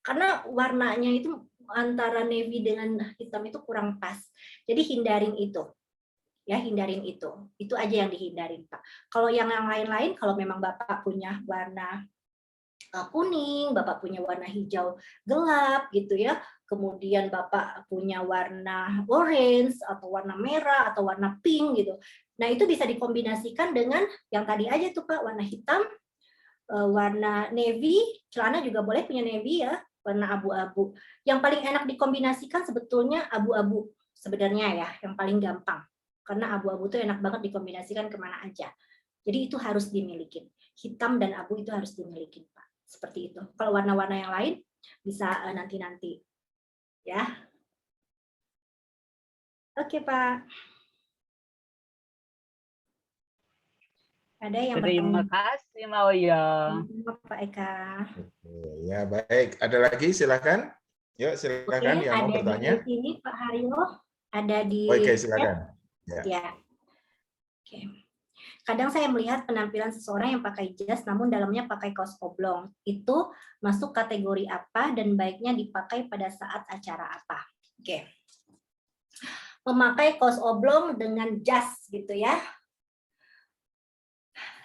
Karena warnanya itu antara navy dengan hitam itu kurang pas. Jadi hindarin itu. Ya, hindarin itu. Itu aja yang dihindarin, Pak. Kalau yang lain-lain, kalau memang Bapak punya warna kuning, Bapak punya warna hijau gelap gitu ya. Kemudian Bapak punya warna orange atau warna merah atau warna pink gitu. Nah, itu bisa dikombinasikan dengan yang tadi aja tuh, Pak, warna hitam, warna navy, celana juga boleh punya navy ya, warna abu-abu. Yang paling enak dikombinasikan sebetulnya abu-abu sebenarnya ya, yang paling gampang. Karena abu-abu tuh enak banget dikombinasikan kemana aja. Jadi itu harus dimiliki. Hitam dan abu itu harus dimiliki, Pak. Seperti itu. Kalau warna-warna yang lain bisa nanti-nanti. Ya. Oke, Pak. Ada yang Terima kasih, Mauya. Pak Eka. Ya, baik. Ada lagi, silakan. Yuk, silakan yang mau bertanya. Ada di sini Pak Haryo, ada di Oke, silakan. Ya. Oke. Kadang saya melihat penampilan seseorang yang pakai jas namun dalamnya pakai kaos oblong. Itu masuk kategori apa dan baiknya dipakai pada saat acara apa? Oke. Memakai kaos oblong dengan jas gitu ya.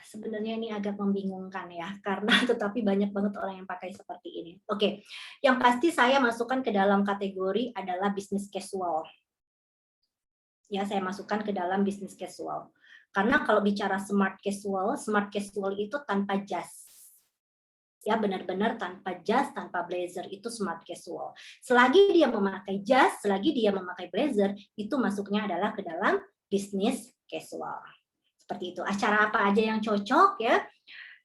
Sebenarnya ini agak membingungkan ya, karena tetapi banyak banget orang yang pakai seperti ini. Oke, yang pasti saya masukkan ke dalam kategori adalah bisnis casual. Ya, saya masukkan ke dalam bisnis casual. Karena kalau bicara smart casual itu tanpa jas. Ya, benar-benar tanpa jas, tanpa blazer, itu smart casual. Selagi dia memakai jas, selagi dia memakai blazer, itu masuknya adalah ke dalam bisnis casual. Seperti itu. Acara apa aja yang cocok ya.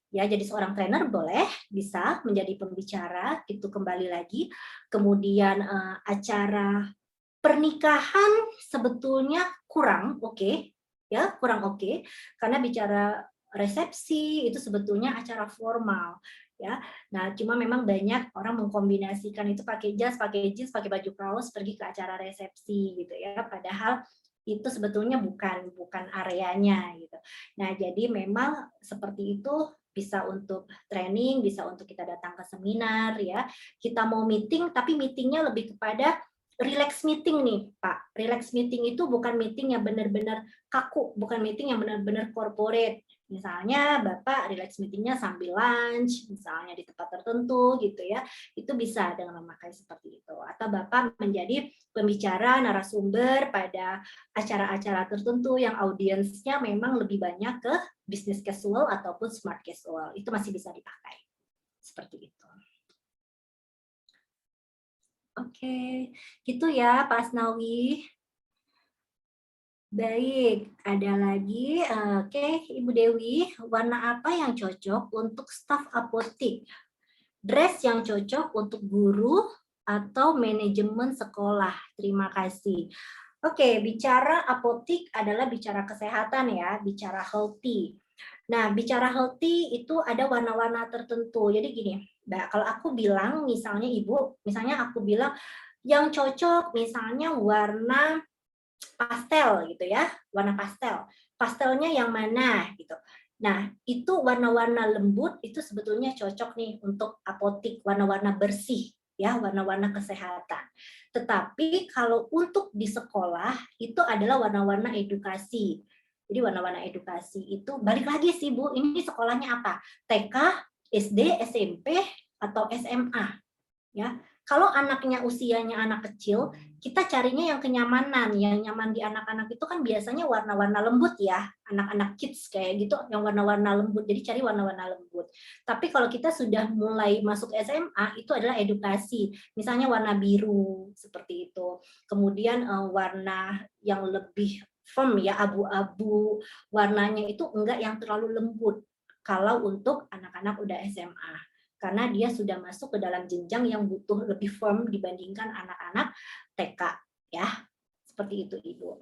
Ya, jadi seorang trainer boleh bisa menjadi pembicara, itu kembali lagi. Kemudian acara pernikahan sebetulnya kurang oke. Ya, kurang oke karena bicara resepsi itu sebetulnya acara formal ya. Nah, cuma memang banyak orang mengkombinasikan itu pakai jas, pakai jeans, pakai baju kaos pergi ke acara resepsi gitu ya. Padahal itu sebetulnya bukan areanya gitu. Nah, jadi memang seperti itu bisa untuk training, bisa untuk kita datang ke seminar ya. Kita mau meeting tapi meetingnya lebih kepada relax meeting nih, Pak. Relax meeting itu bukan meeting yang benar-benar kaku, bukan meeting yang benar-benar corporate. Misalnya Bapak relax meetingnya sambil lunch, misalnya di tempat tertentu gitu ya, itu bisa dengan memakai seperti itu. Atau Bapak menjadi pembicara narasumber pada acara-acara tertentu yang audiensnya memang lebih banyak ke business casual ataupun smart casual, itu masih bisa dipakai. Seperti itu. Oke, gitu ya Pak Asnawi. Baik, ada lagi. Oke, Ibu Dewi, warna apa yang cocok untuk staf apotik? Dress yang cocok untuk guru atau manajemen sekolah? Terima kasih. Oke, bicara apotik adalah bicara kesehatan ya, bicara healthy. Nah, bicara healthy itu ada warna-warna tertentu. Jadi gini, Mbak, kalau aku bilang misalnya Ibu, misalnya aku bilang yang cocok misalnya warna pastel gitu ya, warna pastel. Pastelnya yang mana gitu. Nah, itu warna-warna lembut itu sebetulnya cocok nih untuk apotik, warna-warna bersih ya, warna-warna kesehatan. Tetapi kalau untuk di sekolah itu adalah warna-warna edukasi. Jadi warna-warna edukasi itu balik lagi sih Bu, ini sekolahnya apa? TK, SD, SMP atau SMA ya. Kalau anaknya usianya anak kecil, kita carinya yang kenyamanan, yang nyaman di anak-anak itu kan biasanya warna-warna lembut ya, anak-anak kids kayak gitu, yang warna-warna lembut, jadi cari warna-warna lembut. Tapi kalau kita sudah mulai masuk SMA, itu adalah edukasi, misalnya warna biru, seperti itu. Kemudian warna yang lebih firm ya, abu-abu, warnanya itu enggak yang terlalu lembut, kalau untuk anak-anak udah SMA. Karena dia sudah masuk ke dalam jenjang yang butuh lebih firm dibandingkan anak-anak TK ya. Seperti itu Ibu.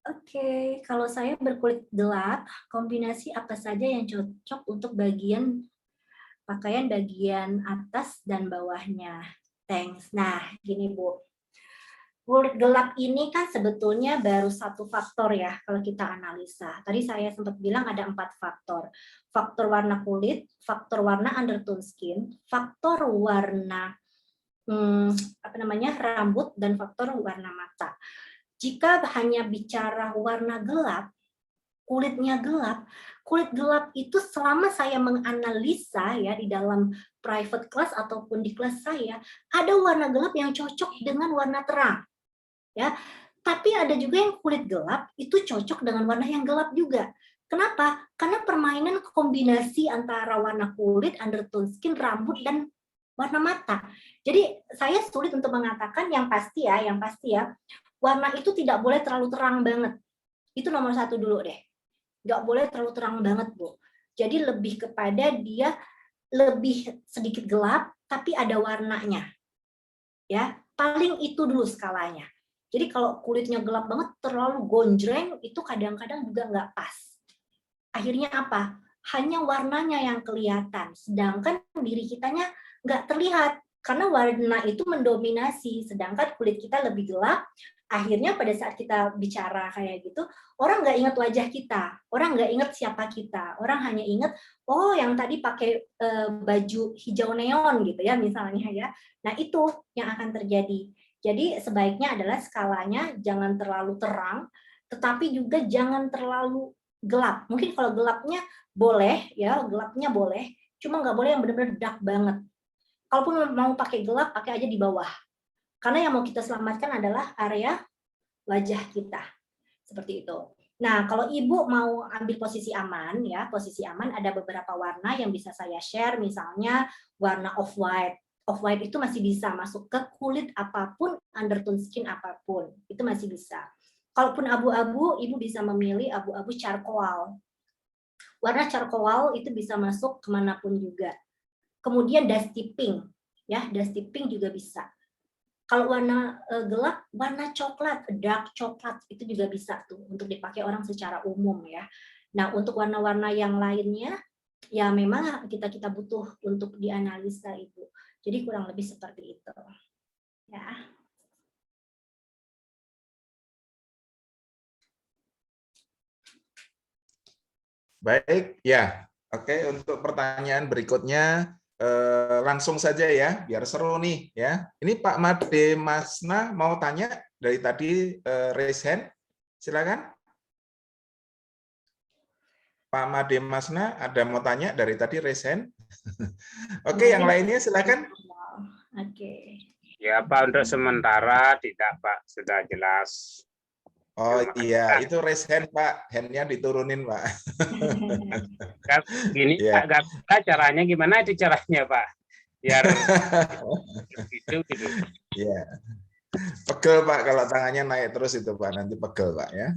Oke, kalau saya berkulit gelap, kombinasi apa saja yang cocok untuk bagian pakaian bagian atas dan bawahnya? Thanks. Nah, gini Bu. Kulit gelap ini kan sebetulnya baru satu faktor ya kalau kita analisa. Tadi saya sempat bilang ada 4 faktor. Faktor warna kulit, faktor warna undertone skin, faktor warna rambut, dan faktor warna mata. Jika hanya bicara warna gelap, kulitnya gelap, kulit gelap itu selama saya menganalisa ya di dalam private class ataupun di kelas saya, ada warna gelap yang cocok dengan warna terang. Ya, tapi ada juga yang kulit gelap itu cocok dengan warna yang gelap juga. Kenapa? Karena permainan kombinasi antara warna kulit, undertone skin, rambut, dan warna mata. Jadi saya sulit untuk mengatakan yang pasti ya, warna itu tidak boleh terlalu terang banget. Itu nomor 1 dulu deh. nggak boleh terlalu terang banget, Bu. Jadi lebih kepada dia lebih sedikit gelap, tapi ada warnanya. Ya, paling itu dulu skalanya. Jadi kalau kulitnya gelap banget, terlalu gonjreng, itu kadang-kadang juga nggak pas. Akhirnya apa? Hanya warnanya yang kelihatan, sedangkan diri kitanya nggak terlihat. Karena warna itu mendominasi, sedangkan kulit kita lebih gelap. Akhirnya pada saat kita bicara kayak gitu, orang nggak ingat wajah kita, orang nggak ingat siapa kita, orang hanya ingat, oh yang tadi pakai baju hijau neon gitu ya misalnya ya. Nah itu yang akan terjadi. Jadi sebaiknya adalah skalanya jangan terlalu terang, tetapi juga jangan terlalu gelap. Mungkin kalau gelapnya boleh ya, gelapnya boleh, cuma nggak boleh yang benar-benar dark banget. Kalaupun mau pakai gelap, pakai aja di bawah. Karena yang mau kita selamatkan adalah area wajah kita. Seperti itu. Nah, kalau Ibu mau ambil posisi aman, ya, posisi aman ada beberapa warna yang bisa saya share, misalnya warna off-white. Off-white itu masih bisa masuk ke kulit apapun, undertone skin apapun. Itu masih bisa. Kalaupun abu-abu, Ibu bisa memilih abu-abu charcoal. Warna charcoal itu bisa masuk kemanapun juga. Kemudian dusty pink, ya, dusty pink juga bisa. Kalau warna gelap, warna coklat, dark coklat itu juga bisa tuh untuk dipakai orang secara umum ya. Nah untuk warna-warna yang lainnya, ya memang kita butuh untuk dianalisa Ibu. Jadi kurang lebih seperti itu. Ya. Baik, ya. Oke, untuk pertanyaan berikutnya langsung saja ya, biar seru nih ya. Ini Pak Made Masna mau tanya dari tadi raise hand, silakan. Pak Made Masna ada mau tanya dari tadi raise hand. Oke, yang lainnya silakan. Oke. Ya Pak, untuk sementara tidak Pak, sudah jelas. Oh iya, itu raise hand Pak, handnya diturunin Pak. Gini ya. Pak, caranya gimana itu caranya Pak? Biar gitu. Ya. Pegel Pak, kalau tangannya naik terus itu Pak, nanti pegel Pak ya.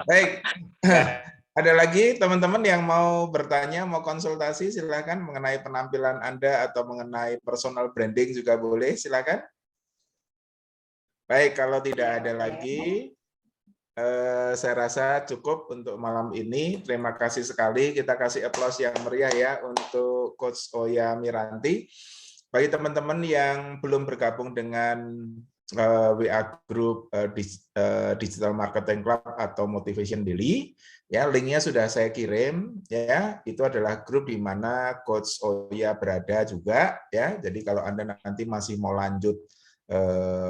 Baik, ada lagi teman-teman yang mau bertanya, mau konsultasi, silakan mengenai penampilan Anda atau mengenai personal branding juga boleh, silakan. Baik, kalau tidak ada lagi, saya rasa cukup untuk malam ini. Terima kasih sekali. Kita kasih aplaus yang meriah ya untuk Coach Oya Miranti. Bagi teman-teman yang belum bergabung dengan WA Group Digital Marketing Club atau Motivation Daily, ya linknya sudah saya kirim. Ya, itu adalah grup di mana Coach Oya berada juga. Ya, jadi kalau Anda nanti masih mau lanjut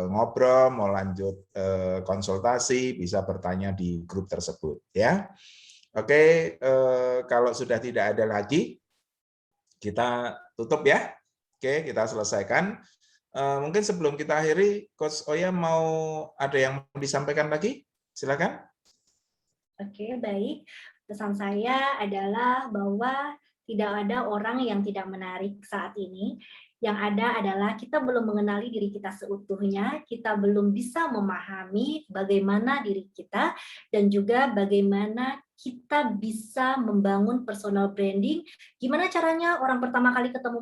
ngobrol, mau lanjut konsultasi, bisa bertanya di grup tersebut ya. Oke, kalau sudah tidak ada lagi, kita tutup ya. Oke, kita selesaikan. Mungkin sebelum kita akhiri, Coach Oya mau ada yang mau disampaikan lagi? Silakan. Oke, baik. Pesan saya adalah bahwa tidak ada orang yang tidak menarik saat ini. Yang ada adalah kita belum mengenali diri kita seutuhnya, kita belum bisa memahami bagaimana diri kita, dan juga bagaimana kita bisa membangun personal branding. Gimana caranya orang pertama kali ketemu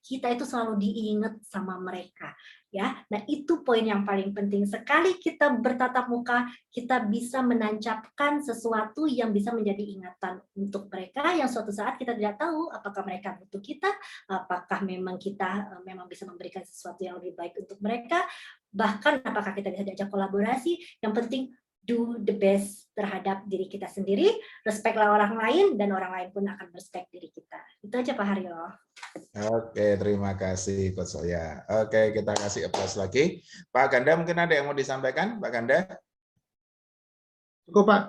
kita itu selalu diingat sama mereka. Ya, nah itu poin yang paling penting. Sekali kita bertatap muka, kita bisa menancapkan sesuatu yang bisa menjadi ingatan untuk mereka yang suatu saat kita tidak tahu apakah mereka butuh kita, apakah memang kita memang bisa memberikan sesuatu yang lebih baik untuk mereka, bahkan apakah kita bisa diajak kolaborasi. Yang penting do the best terhadap diri kita sendiri, respectlah orang lain, dan orang lain pun akan respect diri kita. Itu aja Pak Haryo. Oke, terima kasih Coach Oya. Oke, kita kasih aplaus lagi. Pak Ganda, mungkin ada yang mau disampaikan, Pak Ganda? Cukup Pak.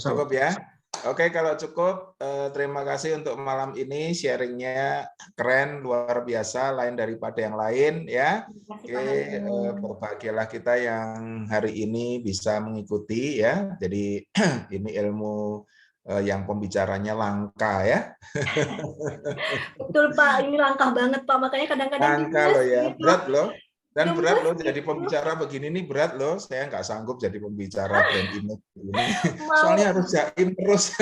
Cukup ya. Oke, kalau cukup, terima kasih untuk malam ini, sharingnya keren, luar biasa, lain daripada yang lain ya. Oke, berbahagialah kita yang hari ini bisa mengikuti ya. Jadi ini ilmu yang pembicaranya langka ya. Betul Pak, ini langka banget Pak, makanya kadang-kadang langka loh ya, berat loh. Dan berat loh jadi pembicara begini nih, berat loh. Saya nggak sanggup jadi pembicara brand image begini. Soalnya harus jaim terus.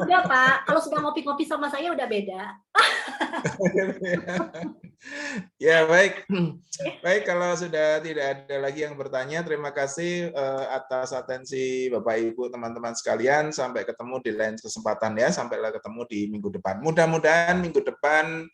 Udah Pak, kalau sudah ngopi-ngopi sama saya udah beda. Ya baik, baik kalau sudah tidak ada lagi yang bertanya, terima kasih atas atensi Bapak Ibu teman-teman sekalian. Sampai ketemu di lain kesempatan ya. Sampai ketemu di minggu depan. Mudah-mudahan minggu depan